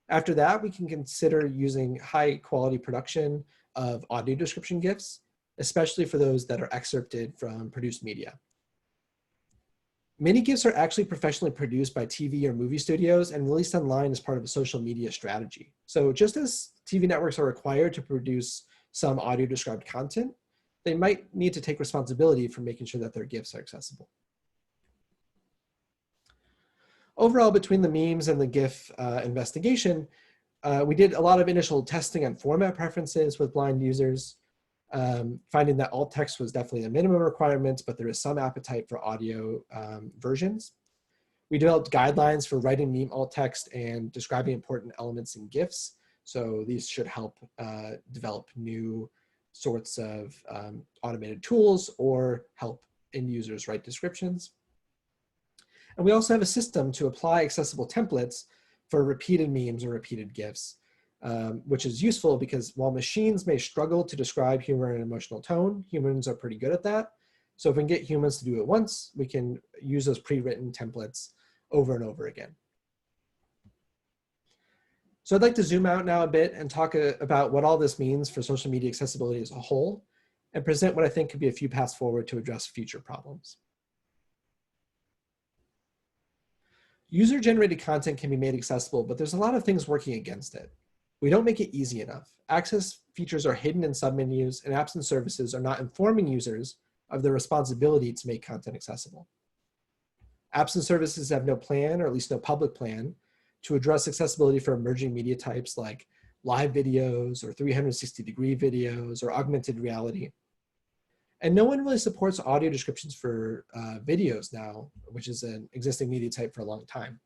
After that, we can consider using high quality production of audio description GIFs, especially for those that are excerpted from produced media. Many GIFs are actually professionally produced by TV or movie studios and released online as part of a social media strategy. So just as TV networks are required to produce some audio described content, they might need to take responsibility for making sure that their GIFs are accessible. Overall, between the memes and the GIF investigation, we did a lot of initial testing on format preferences with blind users, finding that alt text was definitely a minimum requirement, but there is some appetite for audio versions. We developed guidelines for writing meme alt text and describing important elements in GIFs. So these should help develop new sorts of automated tools or help end users write descriptions. And we also have a system to apply accessible templates for repeated memes or repeated GIFs, which is useful because while machines may struggle to describe humor and emotional tone, humans are pretty good at that. So if we can get humans to do it once, we can use those pre-written templates over and over again. So I'd like to zoom out now a bit and talk about what all this means for social media accessibility as a whole, and present what I think could be a few paths forward to address future problems. User-generated content can be made accessible, but there's a lot of things working against it. We don't make it easy enough. Access features are hidden in submenus, and apps and services are not informing users of their responsibility to make content accessible. Apps and services have no plan, or at least no public plan, to address accessibility for emerging media types like live videos or 360-degree videos or augmented reality. And no one really supports audio descriptions for videos now, which is an existing media type for a long time.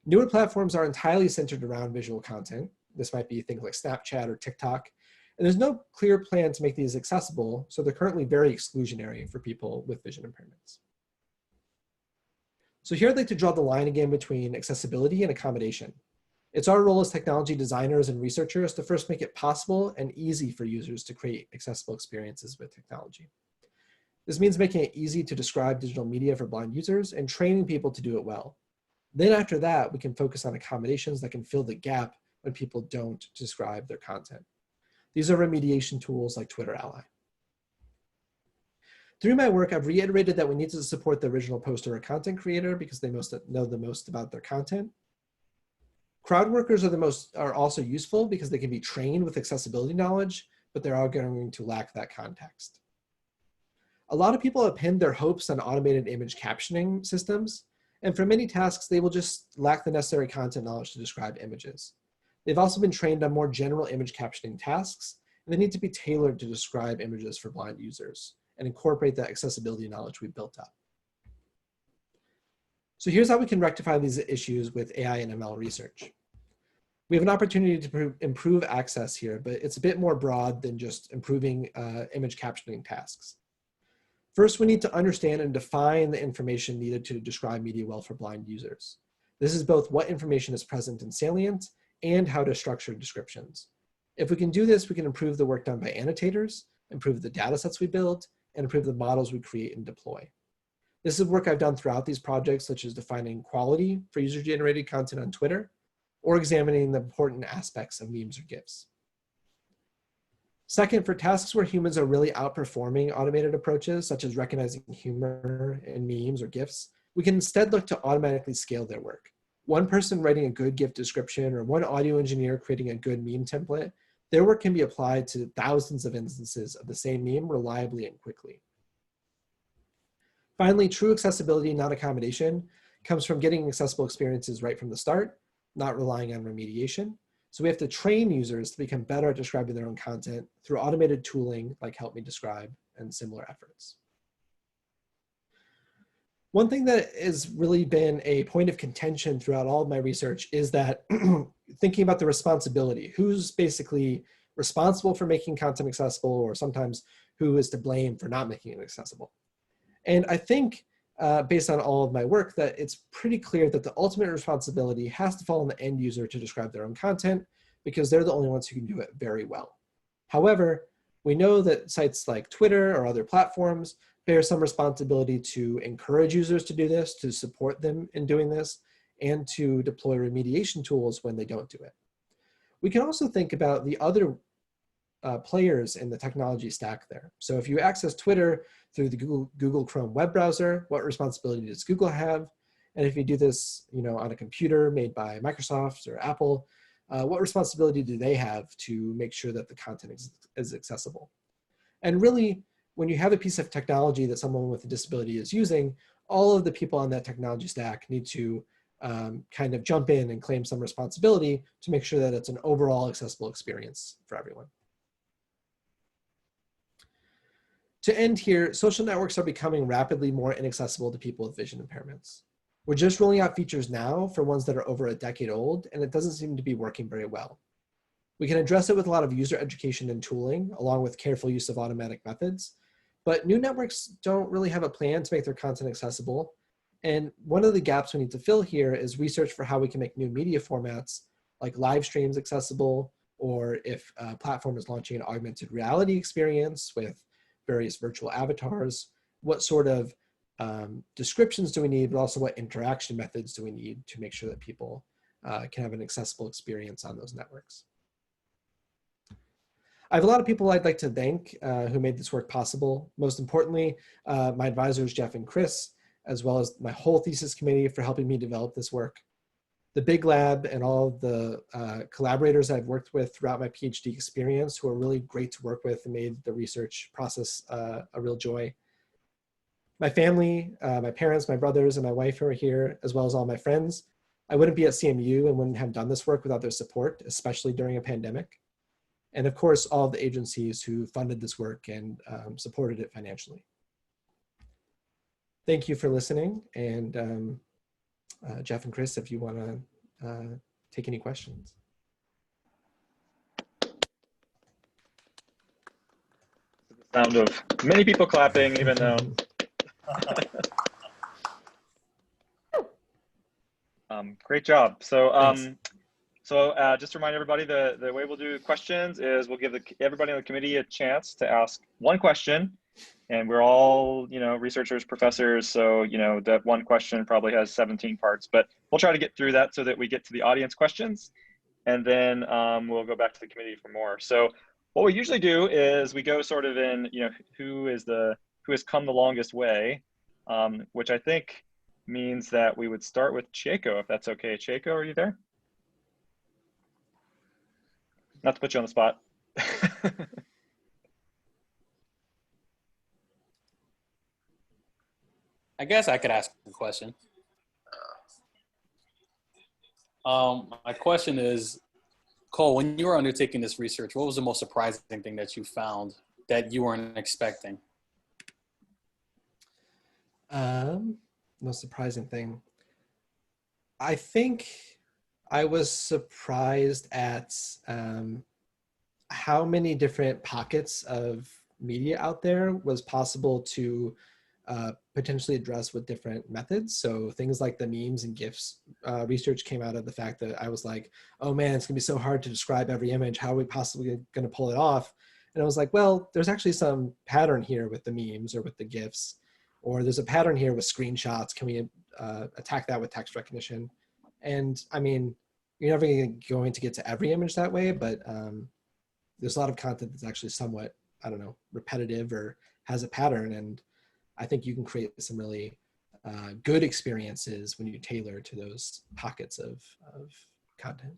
Newer platforms are entirely centered around visual content. This might be things like Snapchat or TikTok. And there's no clear plan to make these accessible, so they're currently very exclusionary for people with vision impairments. So here I'd like to draw the line again between accessibility and accommodation. It's our role as technology designers and researchers to first make it possible and easy for users to create accessible experiences with technology. This means making it easy to describe digital media for blind users and training people to do it well. Then after that, we can focus on accommodations that can fill the gap when people don't describe their content. These are remediation tools like Twitter Ally. Through my work, I've reiterated that we need to support the original poster or content creator because they know the most about their content. Crowd workers are also useful because they can be trained with accessibility knowledge, but they're all going to lack that context. A lot of people have pinned their hopes on automated image captioning systems, and for many tasks, they will just lack the necessary content knowledge to describe images. They've also been trained on more general image captioning tasks, and they need to be tailored to describe images for blind users and incorporate that accessibility knowledge we've built up. So here's how we can rectify these issues with AI and ML research. We have an opportunity to improve access here, but it's a bit more broad than just improving image captioning tasks. First, we need to understand and define the information needed to describe media well for blind users. This is both what information is present in Salient and how to structure descriptions. If we can do this, we can improve the work done by annotators, improve the data sets we build, and improve the models we create and deploy. This is work I've done throughout these projects, such as defining quality for user-generated content on Twitter, or examining the important aspects of memes or GIFs. Second, for tasks where humans are really outperforming automated approaches, such as recognizing humor in memes or GIFs, we can instead look to automatically scale their work. One person writing a good GIF description or one audio engineer creating a good meme template, their work can be applied to thousands of instances of the same meme reliably and quickly. Finally, true accessibility, not accommodation, comes from getting accessible experiences right from the start, not relying on remediation. So we have to train users to become better at describing their own content through automated tooling like Help Me Describe and similar efforts. One thing that has really been a point of contention throughout all of my research is that thinking about the responsibility, who's basically responsible for making content accessible, or sometimes who is to blame for not making it accessible. And I think based on all of my work that it's pretty clear that the ultimate responsibility has to fall on the end user to describe their own content because they're the only ones who can do it very well. However, we know that sites like Twitter or other platforms bear some responsibility to encourage users to do this, to support them in doing this, and to deploy remediation tools when they don't do it. We can also think about the other players in the technology stack there. So if you access Twitter through the Google Chrome web browser, what responsibility does Google have? And if you do this, on a computer made by Microsoft or Apple, what responsibility do they have to make sure that the content is accessible? And really, when you have a piece of technology that someone with a disability is using, all of the people on that technology stack need to kind of jump in and claim some responsibility to make sure that it's an overall accessible experience for everyone. To end here, social networks are becoming rapidly more inaccessible to people with vision impairments. We're just rolling out features now for ones that are over a decade old, and it doesn't seem to be working very well. We can address it with a lot of user education and tooling, along with careful use of automatic methods, but new networks don't really have a plan to make their content accessible. And one of the gaps we need to fill here is research for how we can make new media formats like live streams accessible, or if a platform is launching an augmented reality experience with various virtual avatars, what sort of descriptions do we need, but also what interaction methods do we need to make sure that people can have an accessible experience on those networks. I have a lot of people I'd like to thank who made this work possible. Most importantly, my advisors, Jeff and Kris, as well as my whole thesis committee for helping me develop this work. The Big Lab and all of the collaborators I've worked with throughout my PhD experience who are really great to work with and made the research process a real joy. my family, my parents, my brothers, and my wife who are here, as well as all my friends. I wouldn't be at CMU and wouldn't have done this work without their support, especially during a pandemic. And of course, all of the agencies who funded this work and supported it financially. Thank you for listening. And Jeff and Kris, if you want to take any questions. The sound of many people clapping, even though. Great job. So, just to remind everybody, the way we'll do questions is we'll give everybody on the committee a chance to ask one question, and we're all, researchers, professors, so, that one question probably has 17 parts, but we'll try to get through that so that we get to the audience questions, and then we'll go back to the committee for more. So what we usually do is we go sort of in, who has come the longest way, which I think means that we would start with Chieko, if that's okay. Chieko, are you there? Not to put you on the spot. I guess I could ask a question. My question is, Cole, when you were undertaking this research, what was the most surprising thing that you found that you weren't expecting? Most surprising thing. I think I was surprised at how many different pockets of media out there was possible to potentially address with different methods. So things like the memes and GIFs research came out of the fact that I was like, oh man, it's gonna be so hard to describe every image. How are we possibly gonna pull it off? And I was like, well, there's actually some pattern here with the memes or with the GIFs, or there's a pattern here with screenshots. Can we attack that with text recognition? And I mean, you're never going to get to every image that way, but there's a lot of content that's actually somewhat, I don't know, repetitive or has a pattern. And I think you can create some really good experiences when you tailor to those pockets of content.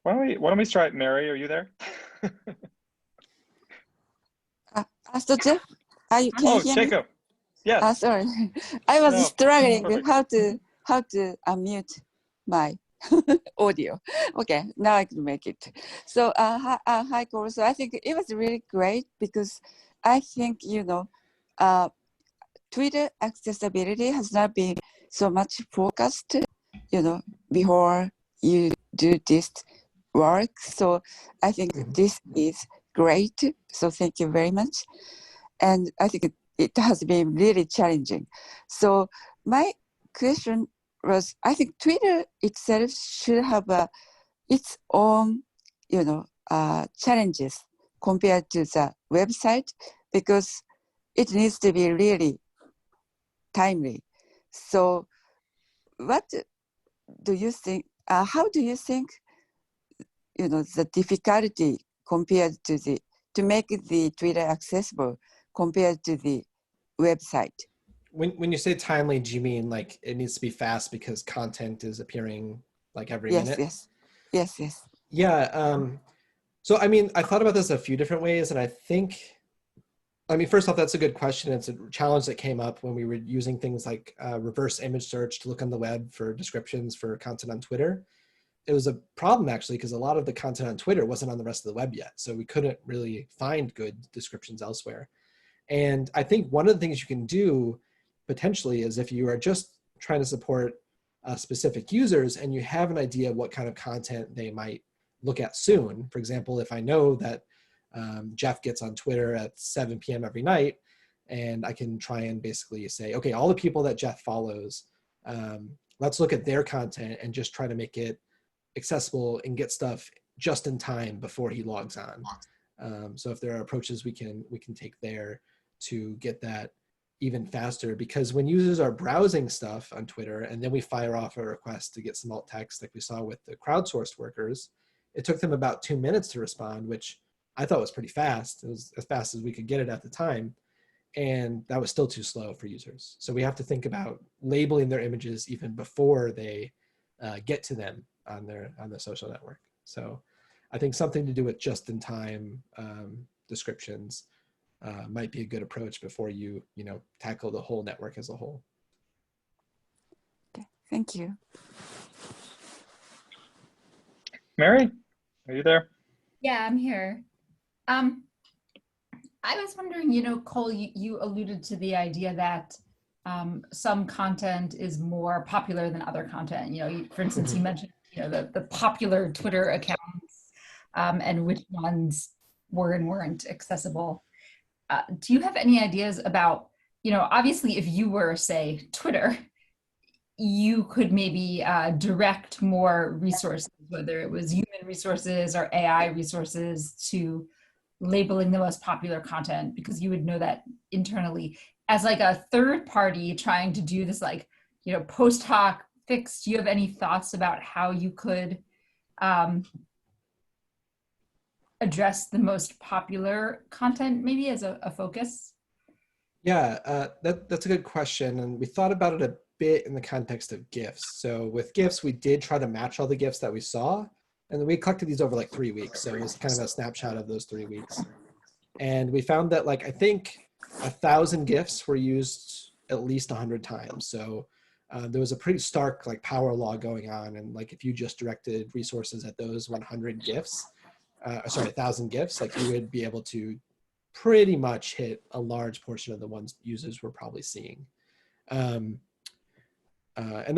Why don't we start? Mary, are you there? So Jeff, can you hear me? Chieko. Yes. Sorry, I was struggling perfect. how to unmute my audio. Okay, now I can make it. So hi, Cole. So I think it was really great because I think Twitter accessibility has not been so much focused, before you do this work. So I think this is great. So thank you very much. And I think it has been really challenging. So my question was, I think Twitter itself should have its own, challenges compared to the website, because it needs to be really timely. So what do you think, how do you think, the difficulty compared to make the Twitter accessible compared to the website? When you say timely, do you mean like it needs to be fast because content is appearing like every minute? Yes. Yeah. So, I mean, I thought about this a few different ways, and I think, first off, that's a good question. It's a challenge that came up when we were using things like reverse image search to look on the web for descriptions for content on Twitter. It was a problem actually, because a lot of the content on Twitter wasn't on the rest of the web yet. So we couldn't really find good descriptions elsewhere. And I think one of the things you can do potentially is if you are just trying to support specific users and you have an idea of what kind of content they might look at soon. For example, if I know that Jeff gets on Twitter at 7 p.m. every night, and I can try and basically say, okay, all the people that Jeff follows, let's look at their content and just try to make it accessible and get stuff just in time before he logs on. So if there are approaches we can take there to get that even faster, because when users are browsing stuff on Twitter and then we fire off a request to get some alt text like we saw with the crowdsourced workers, it took them about 2 minutes to respond, which I thought was pretty fast. It was as fast as we could get it at the time. And that was still too slow for users. So we have to think about labeling their images even before they get to them on the social network. So I think something to do with just-in-time descriptions might be a good approach before you tackle the whole network as a whole. Okay, thank you. Mary, are you there? Yeah, I'm here. I was wondering, Cole, you alluded to the idea that some content is more popular than other content. For instance, you mentioned, the popular Twitter accounts and which ones were and weren't accessible. Do you have any ideas about, obviously if you were, say, Twitter, you could maybe direct more resources, whether it was human resources or AI resources, to labeling the most popular content, because you would know that internally. As like a third party trying to do this, like, post hoc fix, do you have any thoughts about how you could address the most popular content maybe as a focus? Yeah, that's a good question. And we thought about it a bit in the context of GIFs. So with GIFs, we did try to match all the GIFs that we saw. And then we collected these over like 3 weeks. So it was kind of a snapshot of those 3 weeks. And we found that I think 1,000 GIFs were used at least 100 times. So there was a pretty stark power law going on. And if you just directed resources at those 100 GIFs, 1,000 GIFs, you would be able to pretty much hit a large portion of the ones users were probably seeing. And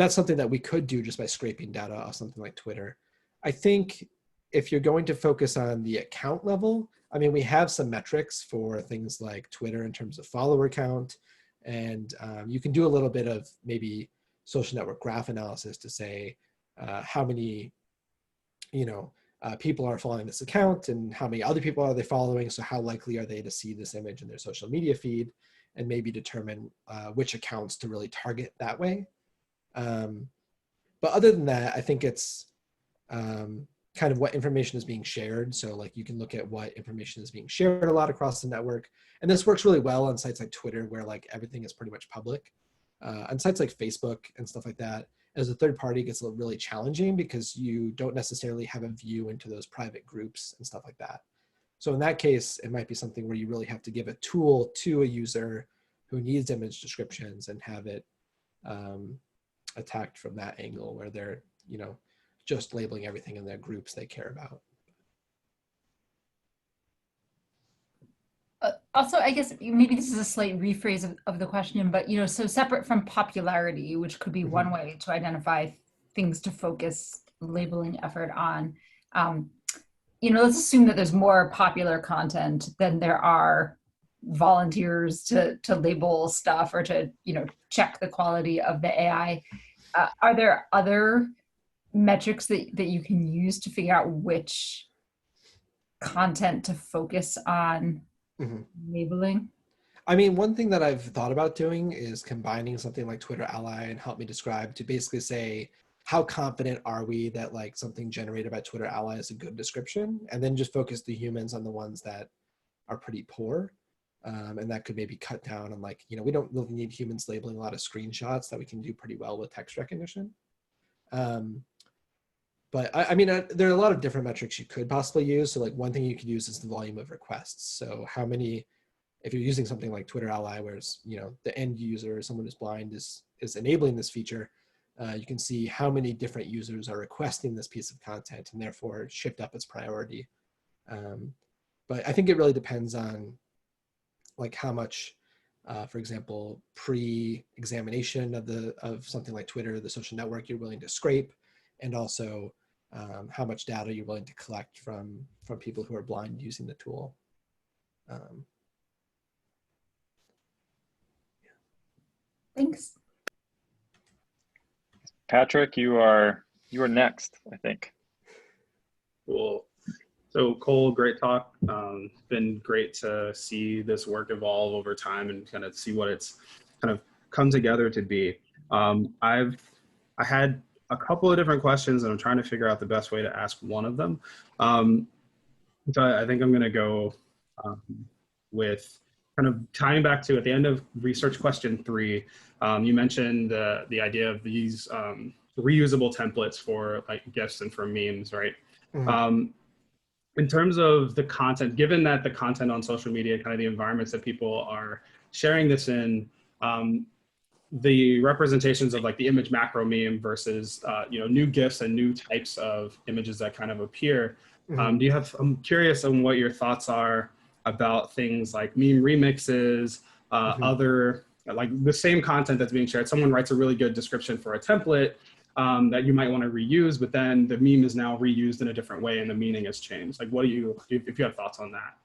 that's something that we could do just by scraping data off something like Twitter. I think if you're going to focus on the account level, I mean, we have some metrics for things like Twitter in terms of follower count, and you can do a little bit of maybe social network graph analysis to say how many, people are following this account and how many other people are they following. So how likely are they to see this image in their social media feed, and maybe determine which accounts to really target that way. But other than that, I think it's kind of what information is being shared. So you can look at what information is being shared a lot across the network. And this works really well on sites like Twitter, where everything is pretty much public. On sites like Facebook and stuff like that, as a third party, it gets really challenging because you don't necessarily have a view into those private groups and stuff like that. So in that case, it might be something where you really have to give a tool to a user who needs image descriptions and have it attacked from that angle, where they're, just labeling everything in their groups they care about. Also, I guess maybe this is a slight rephrase of the question, but so separate from popularity, which could be one way to identify things to focus labeling effort on. Let's assume that there's more popular content than there are volunteers to label stuff or to check the quality of the AI. Are there other metrics that you can use to figure out which content to focus on labeling? I mean, one thing that I've thought about doing is combining something like Twitter Ally and Help Me Describe to basically say, how confident are we that something generated by Twitter Ally is a good description, and then just focus the humans on the ones that are pretty poor. And that could maybe cut down on we don't really need humans labeling a lot of screenshots that we can do pretty well with text recognition. But I mean, there are a lot of different metrics you could possibly use. So one thing you could use is the volume of requests. So how many, if you're using something like Twitter Ally, where the end user, someone who's blind, is enabling this feature, you can see how many different users are requesting this piece of content and therefore shift up its priority. But I think it really depends on how much, for example, pre-examination of something like Twitter, the social network, you're willing to scrape, and also how much data you're willing to collect from people who are blind using the tool. Thanks. Patrick, you are next, I think. Cool. So Cole, great talk. It's been great to see this work evolve over time and kind of see what it's kind of come together to be. I had a couple of different questions, and I'm trying to figure out the best way to ask one of them. So I think I'm going to go with kind of tying back to at the end of research question 3. You mentioned the idea of these reusable templates for GIFs and for memes, right? in terms of the content, given that the content on social media, kind of the environments that people are sharing this in, the representations of like the image macro meme versus new GIFs and new types of images that kind of appear. I'm curious on what your thoughts are about things like meme remixes, other, like the same content that's being shared. Someone writes a really good description for a template that you might want to reuse, but then the meme is now reused in a different way and the meaning has changed. Like, what do you, if you have thoughts on that?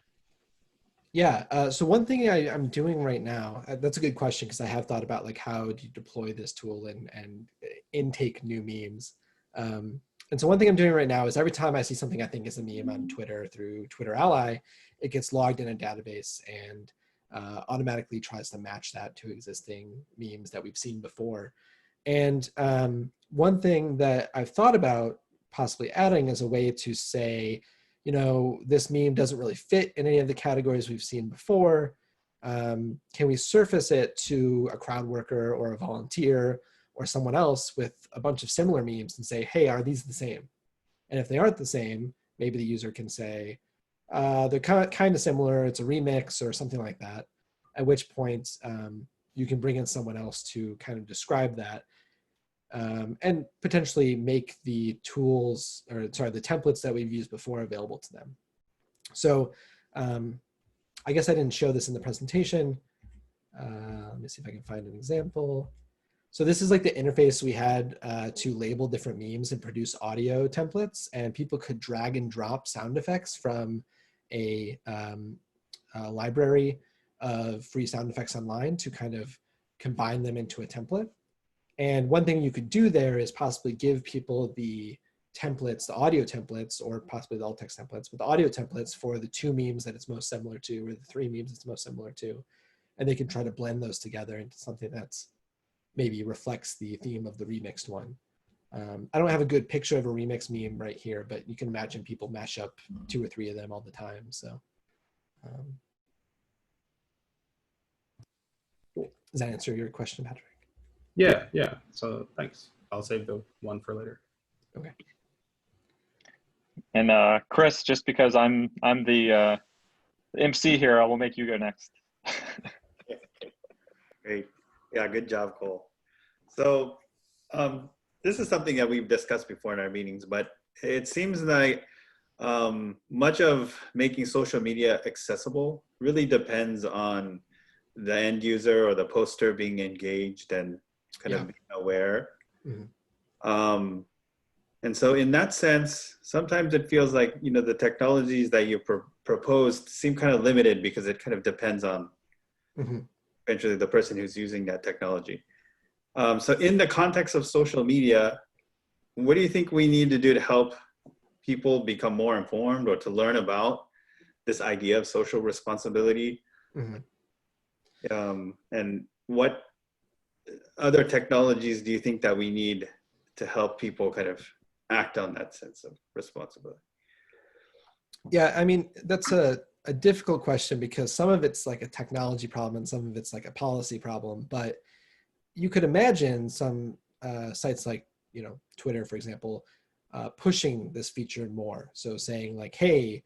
Yeah, so one thing I'm doing right now, that's a good question, because I have thought about like how do you deploy this tool and intake new memes. And so one thing I'm doing right now is every time I see something I think is a meme on Twitter through Twitter Ally, it gets logged in a database and automatically tries to match that to existing memes that we've seen before. And one thing that I've thought about possibly adding is a way to say, this meme doesn't really fit in any of the categories we've seen before. Can we surface it to a crowd worker or a volunteer or someone else with a bunch of similar memes and say, hey, are these the same? And if they aren't the same, maybe the user can say, they're kind of similar, it's a remix or something like that, at which point you can bring in someone else to kind of describe that. And potentially make the tools, the templates that we've used before available to them. So I guess I didn't show this in the presentation. Let me see if I can find an example. So this is like the interface we had to label different memes and produce audio templates, and people could drag and drop sound effects from a library of free sound effects online to kind of combine them into a template. And one thing you could do there is possibly give people the templates, the audio templates, or possibly the alt text templates, but the audio templates for the 2 memes that it's most similar to, or the 3 memes it's most similar to. And they can try to blend those together into something that's maybe reflects the theme of the remixed one. I don't have a good picture of a remix meme right here, but you can imagine people mash up 2 or 3 of them all the time. So does that answer your question, Patrick? Yeah. So thanks. I'll save the one for later. Okay. And Kris, just because I'm the MC here, I will make you go next. Great. Yeah, good job, Cole. So this is something that we've discussed before in our meetings, but it seems like much of making social media accessible really depends on the end user or the poster being engaged and kind of being aware. And so in that sense, sometimes it feels like, the technologies that you proposed seem kind of limited because it kind of depends on eventually the person who's using that technology. So in the context of social media, what do you think we need to do to help people become more informed or to learn about this idea of social responsibility? And what other technologies do you think that we need to help people kind of act on that sense of responsibility? Yeah, I mean, that's a difficult question because some of it's like a technology problem and some of it's like a policy problem. But you could imagine some sites like, Twitter, for example, pushing this feature more. So saying like, hey,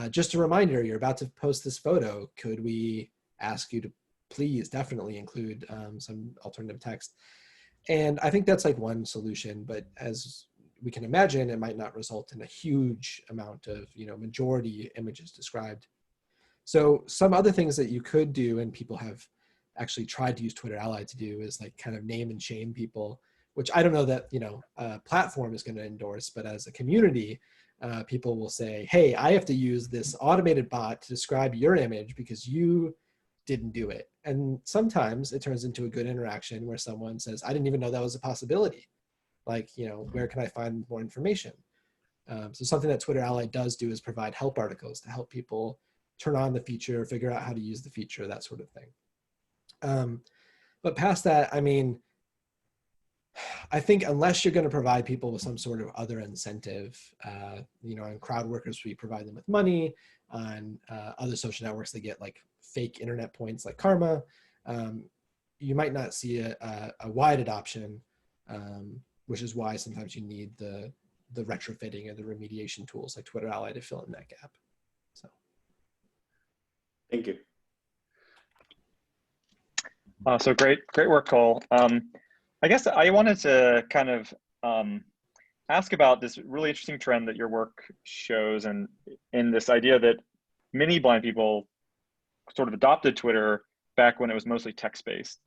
just a reminder, you're about to post this photo. Could we ask you to please definitely include some alternative text? And I think that's like one solution, but as we can imagine, it might not result in a huge amount of, majority images described. So some other things that you could do, and people have actually tried to use Twitter Ally to do, is like kind of name and shame people, which I don't know that, a platform is going to endorse, but as a community, people will say, hey, I have to use this automated bot to describe your image because you didn't do it. And sometimes it turns into a good interaction where someone says, I didn't even know that was a possibility. Like, where can I find more information? So something that Twitter Ally does do is provide help articles to help people turn on the feature, figure out how to use the feature, that sort of thing. But past that, I mean, I think unless you're going to provide people with some sort of other incentive, on crowd workers, we provide them with money. On other social networks, they get like fake internet points like karma. You might not see a wide adoption, which is why sometimes you need the the retrofitting and the remediation tools like Twitter Ally to fill in that gap. So, thank you. So great work, Cole. I guess I wanted to kind of ask about this really interesting trend that your work shows, and in this idea that many blind people sort of adopted Twitter back when it was mostly text-based,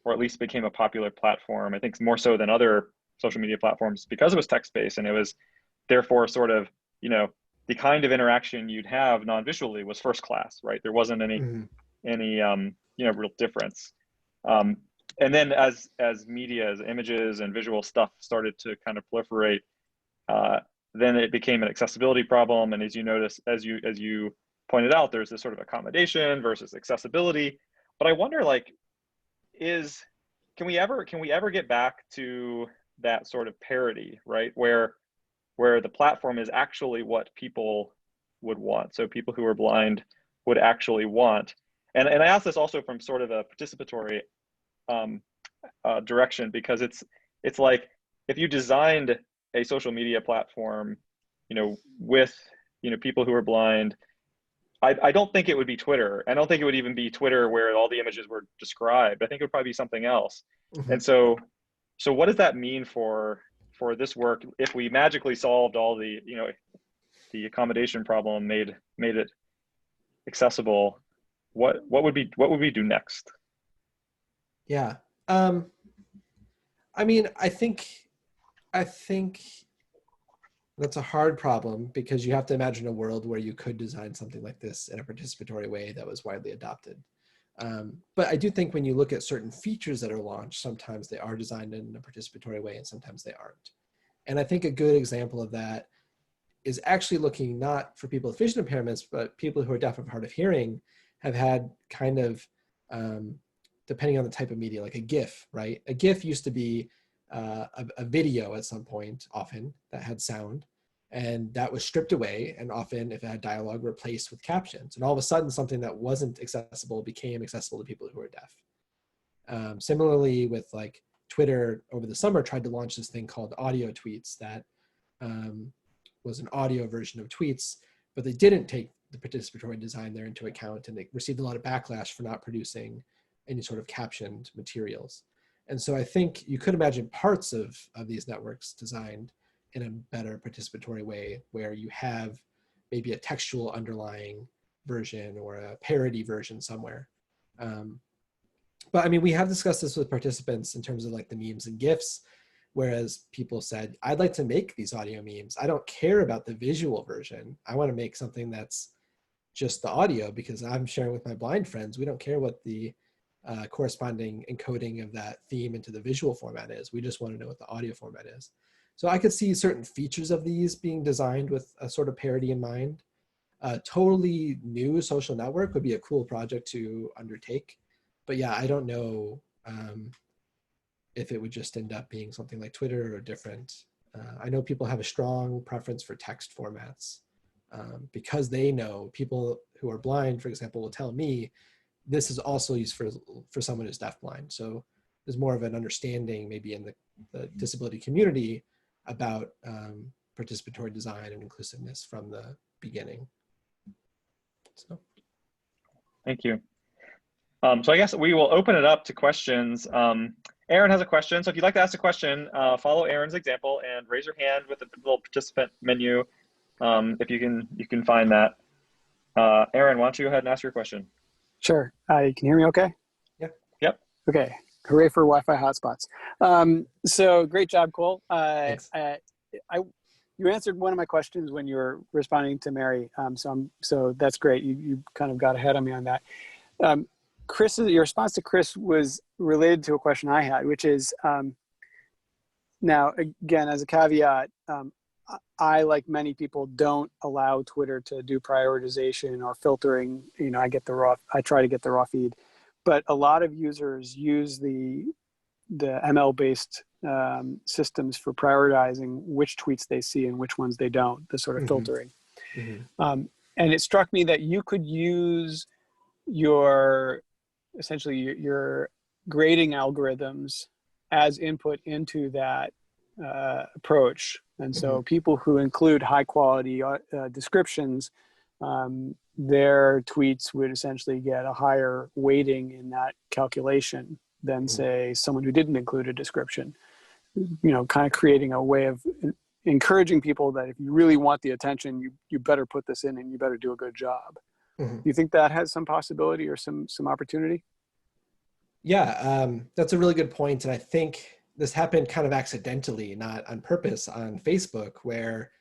or at least became a popular platform. I think more so than other social media platforms because it was text-based, and it was therefore sort of, you know, the kind of interaction you'd have non-visually was first class, right? There wasn't any you know, real difference. And then as media, as images and visual stuff started to kind of proliferate, then it became an accessibility problem. And as you notice, as you pointed out, there's this sort of accommodation versus accessibility. But I wonder, like, can we ever get back to that sort of parity, right? Where the platform is actually what people would want. So people who are blind would actually want. And I ask this also from sort of a participatory direction, because it's like, if you designed a social media platform, you know, with, you know, people who are blind, I don't think it would be Twitter. I don't think it would even be Twitter where all the images were described. I think it would probably be something else. And so what does that mean for this work if we magically solved all the, you know, the accommodation problem, made it accessible? What would we do next? Yeah. I mean, I think that's a hard problem, because you have to imagine a world where you could design something like this in a participatory way that was widely adopted. But I do think when you look at certain features that are launched, sometimes they are designed in a participatory way and sometimes they aren't. And I think a good example of that is actually looking not for people with vision impairments, but people who are deaf and hard of hearing have had kind of, depending on the type of media, like a GIF, right? A GIF used to be a video at some point, often, that had sound, and that was stripped away, and often, if it had dialogue, replaced with captions. And all of a sudden, something that wasn't accessible became accessible to people who are deaf. Similarly, with like Twitter over the summer tried to launch this thing called audio tweets that was an audio version of tweets, but they didn't take the participatory design there into account, and they received a lot of backlash for not producing any sort of captioned materials. And so I think you could imagine parts of these networks designed in a better participatory way, where you have maybe a textual underlying version or a parody version somewhere. But I mean, we have discussed this with participants in terms of like the memes and GIFs, whereas people said, I'd like to make these audio memes. I don't care about the visual version. I want to make something that's just the audio, because I'm sharing with my blind friends. We don't care what the corresponding encoding of that theme into the visual format is. We just want to know what the audio format is. So I could see certain features of these being designed with a sort of parity in mind. A totally new social network would be a cool project to undertake. But yeah, I don't know if it would just end up being something like Twitter or different. I know people have a strong preference for text formats because they know people who are blind, for example, will tell me this is also used for someone who's deafblind. So there's more of an understanding maybe in the disability community about participatory design and inclusiveness from the beginning. So. Thank you. So I guess we will open it up to questions. Aaron has a question. So if you'd like to ask a question, follow Aaron's example and raise your hand with the little participant menu. If you can find that. Aaron, why don't you go ahead and ask your question? Sure. You can hear me okay? Yeah. Yep. Okay. Hooray for Wi-Fi hotspots. So great job, Cole. Thanks. You answered one of my questions when you were responding to Mary. So that's great. You kind of got ahead of me on that. Your response to Kris was related to a question I had, which is, now again, as a caveat, I, like many people, don't allow Twitter to do prioritization or filtering. You know, I try to get the raw feed, but a lot of users use the ML-based systems for prioritizing which tweets they see and which ones they don't, the sort of filtering. And it struck me that you could use essentially your grading algorithms as input into that approach. And so people who include high quality descriptions, their tweets would essentially get a higher weighting in that calculation than say someone who didn't include a description, kind of creating a way of encouraging people that if you really want the attention, you better put this in and you better do a good job. Do you think that has some possibility or some opportunity? Yeah, that's a really good point. And I think this happened kind of accidentally, not on purpose, on Facebook, where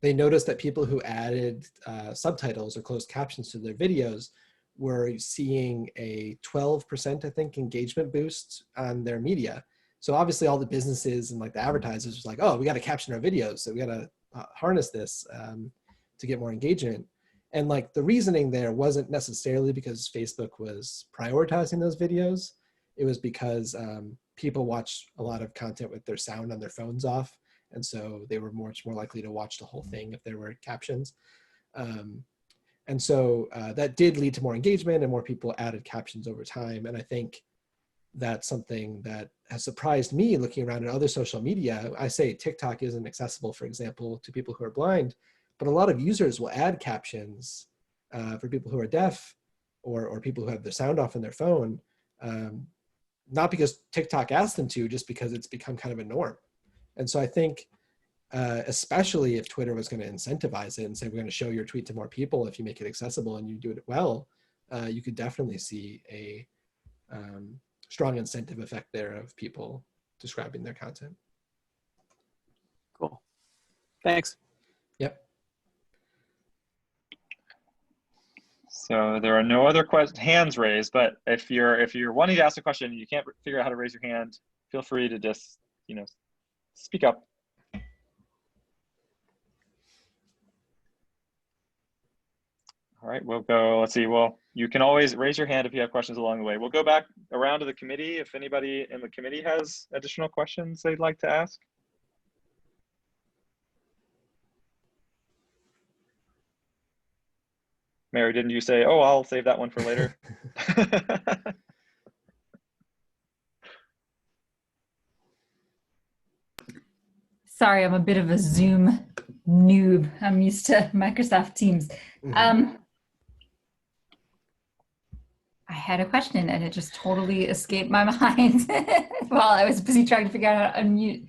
they noticed that people who added subtitles or closed captions to their videos were seeing a 12%, I think, engagement boost on their media. So obviously all the businesses and like the advertisers was like, oh, we got to caption our videos. So we got to harness this to get more engagement. And like the reasoning there wasn't necessarily because Facebook was prioritizing those videos. It was because people watch a lot of content with their sound on their phones off. And so they were much more likely to watch the whole thing if there were captions. And so that did lead to more engagement and more people added captions over time. And I think that's something that has surprised me looking around at other social media. I say TikTok isn't accessible, for example, to people who are blind, but a lot of users will add captions for people who are deaf or people who have their sound off on their phone, not because TikTok asked them to, just because it's become kind of a norm. And so I think, especially if Twitter was going to incentivize it and say, we're going to show your tweet to more people if you make it accessible and you do it well, you could definitely see a strong incentive effect there of people describing their content. Cool. Thanks. Yep. So there are no other hands raised, but if you're wanting to ask a question and you can't figure out how to raise your hand, feel free to just, speak up. All right, we'll go, let's see. Well, you can always raise your hand if you have questions along the way. We'll go back around to the committee if anybody in the committee has additional questions they'd like to ask. Mary, didn't you say, oh, I'll save that one for later? Sorry, I'm a bit of a Zoom noob. I'm used to Microsoft Teams. I had a question and it just totally escaped my mind while I was busy trying to figure out how to unmute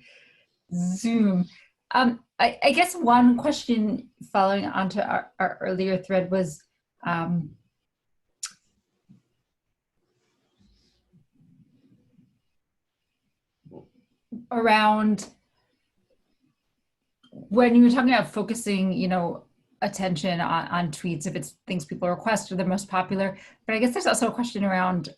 Zoom. I guess one question following onto our earlier thread was, around when you were talking about focusing, attention on tweets, if it's things people request or the most popular, but I guess there's also a question around,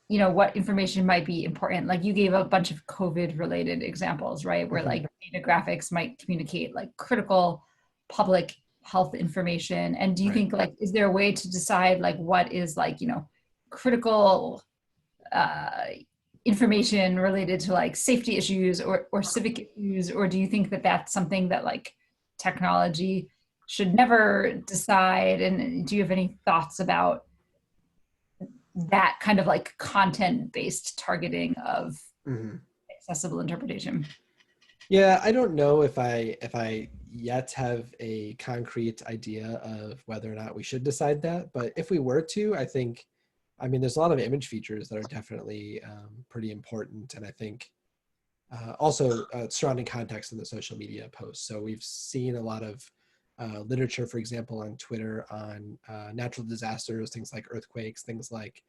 what information might be important. Like you gave a bunch of COVID related examples, right? Where like data graphics might communicate like critical public health information. And do you think like, is there a way to decide like what is like, critical information related to like safety issues or civic issues? Or do you think that that's something that like technology should never decide? And do you have any thoughts about that kind of like content-based targeting of accessible interpretation? Yeah, I don't know if I yet have a concrete idea of whether or not we should decide that, but if we were to, I mean, there's a lot of image features that are definitely pretty important, and I think also surrounding context in the social media posts. So we've seen a lot of literature, for example, on Twitter on natural disasters, things like earthquakes, things like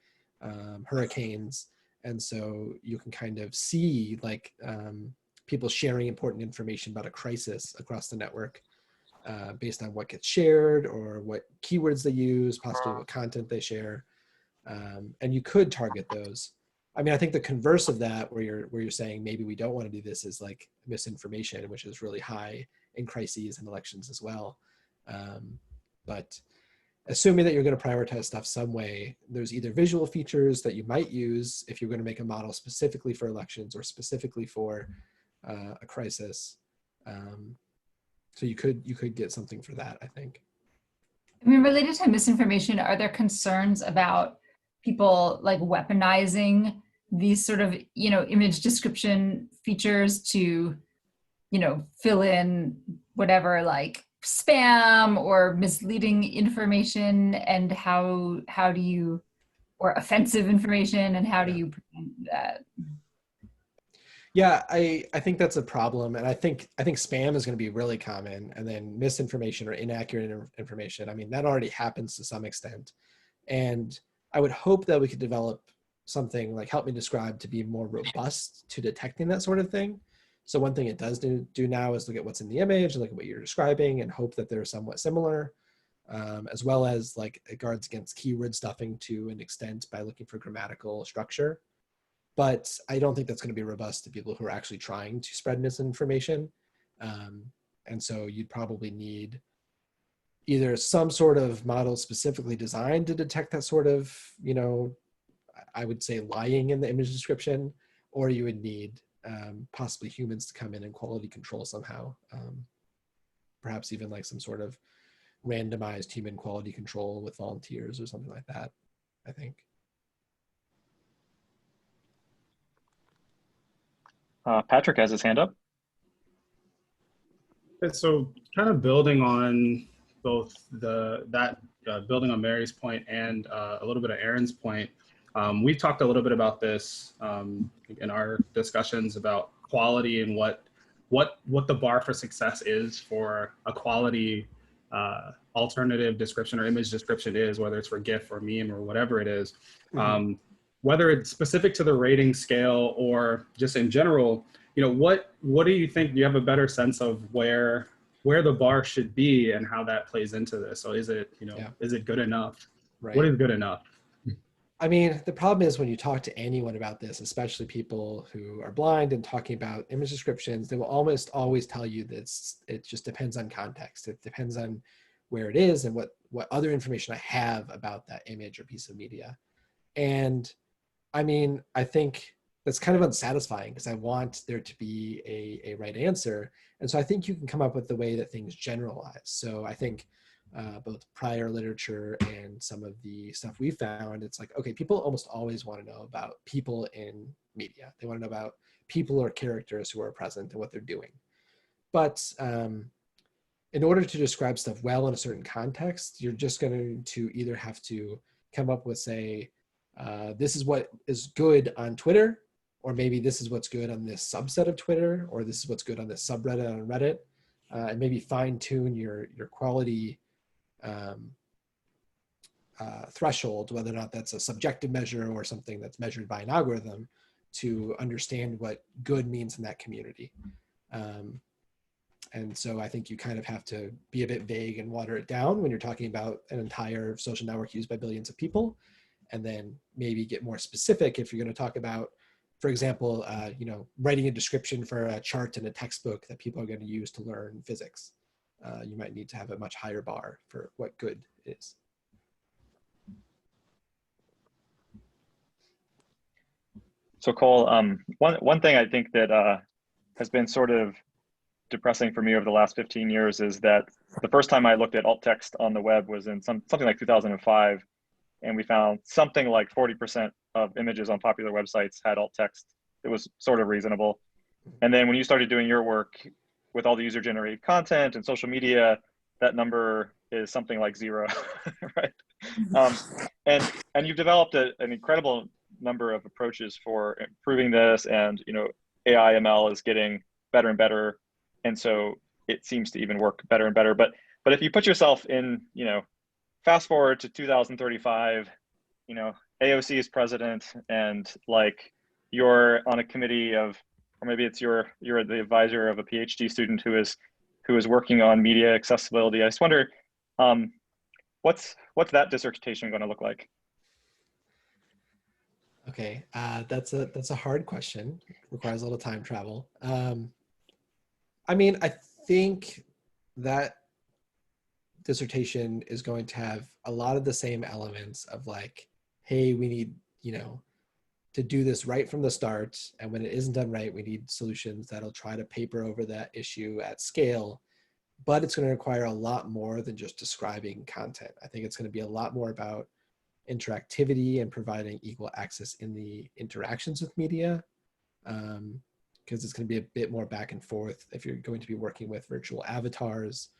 hurricanes. And so you can kind of see like people sharing important information about a crisis across the network based on what gets shared or what keywords they use, possibly what content they share. And you could target those. I mean, I think the converse of that, where you're saying maybe we don't want to do this, is like misinformation, which is really high in crises and elections as well. But assuming that you're going to prioritize stuff some way, there's either visual features that you might use if you're going to make a model specifically for elections or specifically for a crisis. So you could get something for that, I think. I mean, related to misinformation, are there concerns about people like weaponizing these sort of, image description features to, fill in whatever like spam or misleading information, and how do you, or offensive information, and how do you prevent that? Yeah, I think that's a problem, and I think spam is going to be really common, and then misinformation or inaccurate information. I mean, that already happens to some extent, and I would hope that we could develop something like Help Me Describe to be more robust to detecting that sort of thing. So one thing it does do now is look at what's in the image and look at what you're describing and hope that they're somewhat similar, as well as like it guards against keyword stuffing to an extent by looking for grammatical structure. But I don't think that's going to be robust to people who are actually trying to spread misinformation. And so you'd probably need either some sort of model specifically designed to detect that sort of, I would say lying in the image description, or you would need possibly humans to come in and quality control somehow. Perhaps even like some sort of randomized human quality control with volunteers or something like that, I think. Patrick has his hand up. And so kind of building on both building on Mary's point and a little bit of Aaron's point, we've talked a little bit about this in our discussions about quality and what the bar for success is for a quality alternative description or image description is, whether it's for GIF or meme or whatever it is. Mm-hmm. Whether it's specific to the rating scale or just in general, what do you think? Do you have a better sense of where the bar should be and how that plays into this? So is it, is it good enough? Right. What is good enough? I mean, the problem is when you talk to anyone about this, especially people who are blind and talking about image descriptions, they will almost always tell you that it just depends on context. It depends on where it is and what other information I have about that image or piece of media. And I mean, I think that's kind of unsatisfying because I want there to be a right answer. And so I think you can come up with the way that things generalize. So I think both prior literature and some of the stuff we found, it's like, okay, people almost always want to know about people in media. They want to know about people or characters who are present and what they're doing. But in order to describe stuff well in a certain context, you're just going to either have to come up with, say, this is what is good on Twitter, or maybe this is what's good on this subset of Twitter, or this is what's good on this subreddit on Reddit, and maybe fine tune your quality threshold, whether or not that's a subjective measure or something that's measured by an algorithm, to understand what good means in that community. And so I think you kind of have to be a bit vague and water it down when you're talking about an entire social network used by billions of people, and then maybe get more specific if you're going to talk about, for example, writing a description for a chart in a textbook that people are going to use to learn physics. You might need to have a much higher bar for what good is. So Cole, one thing I think that has been sort of depressing for me over the last 15 years is that the first time I looked at alt text on the web was in something like 2005. And we found something like 40% of images on popular websites had alt text. It was sort of reasonable. And then when you started doing your work with all the user-generated content and social media, that number is something like 0, right? And you've developed an incredible number of approaches for improving this, and AI ML is getting better and better, and so it seems to even work better and better. But if you put yourself in, fast forward to 2035, AOC is president, and like you're on a committee of, or maybe it's you're the advisor of a PhD student who is working on media accessibility. I just wonder, what's that dissertation going to look like? Okay, that's a hard question. It requires a little time travel. I mean, I think that dissertation is going to have a lot of the same elements of like, hey, we need, to do this right from the start. And when it isn't done right, we need solutions that'll try to paper over that issue at scale. But it's going to require a lot more than just describing content. I think it's going to be a lot more about interactivity and providing equal access in the interactions with media, because it's going to be a bit more back and forth if you're going to be working with virtual avatars,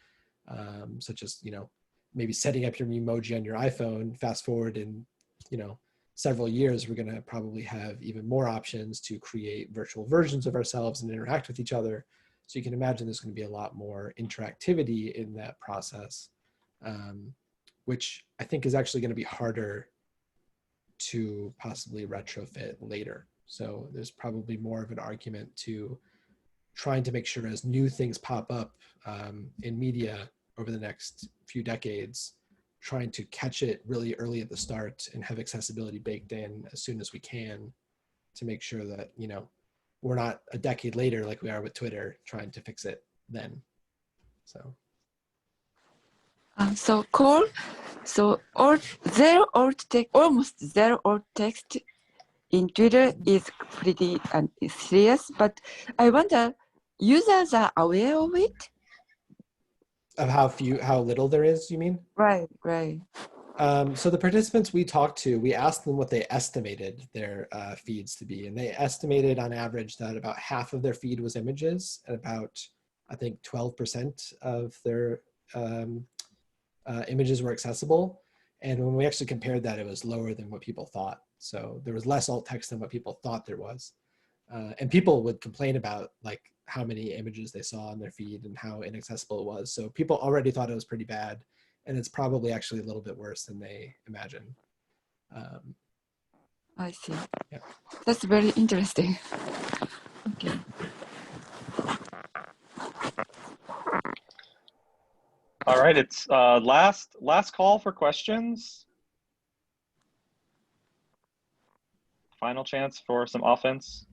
such as, you know, maybe setting up your emoji on your iPhone. Fast forward in, you know, several years, we're going to probably have even more options to create virtual versions of ourselves and interact with each other. So you can imagine there's going to be a lot more interactivity in that process, which I think is actually going to be harder to possibly retrofit later. So there's probably more of an argument to trying to make sure as new things pop up in media over the next few decades, trying to catch it really early at the start and have accessibility baked in as soon as we can, to make sure that, you know, we're not a decade later like we are with Twitter trying to fix it then. So. So Cole, so almost zero alt text in Twitter is pretty serious, but I wonder, users are aware of it? Of how little there is, you mean? Right, right. So the participants we talked to, we asked them what they estimated their feeds to be, and they estimated on average that about half of their feed was images, and about, I think, 12% of their images were accessible. And when we actually compared that, it was lower than what people thought. So there was less alt text than what people thought there was. And people would complain about like how many images they saw on their feed and how inaccessible it was. So people already thought it was pretty bad. And it's probably actually a little bit worse than they imagined. I see. Yeah. That's very interesting. Okay. All right, it's last call for questions. Final chance for some offense.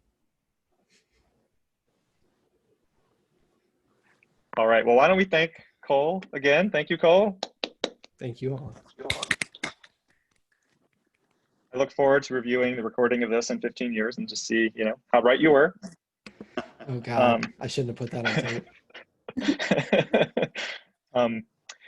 All right, well, why don't we thank Cole again? Thank you, Cole. Thank you all. I look forward to reviewing the recording of this in 15 years and just see, you know, how right you were. Oh God, I shouldn't have put that on tape.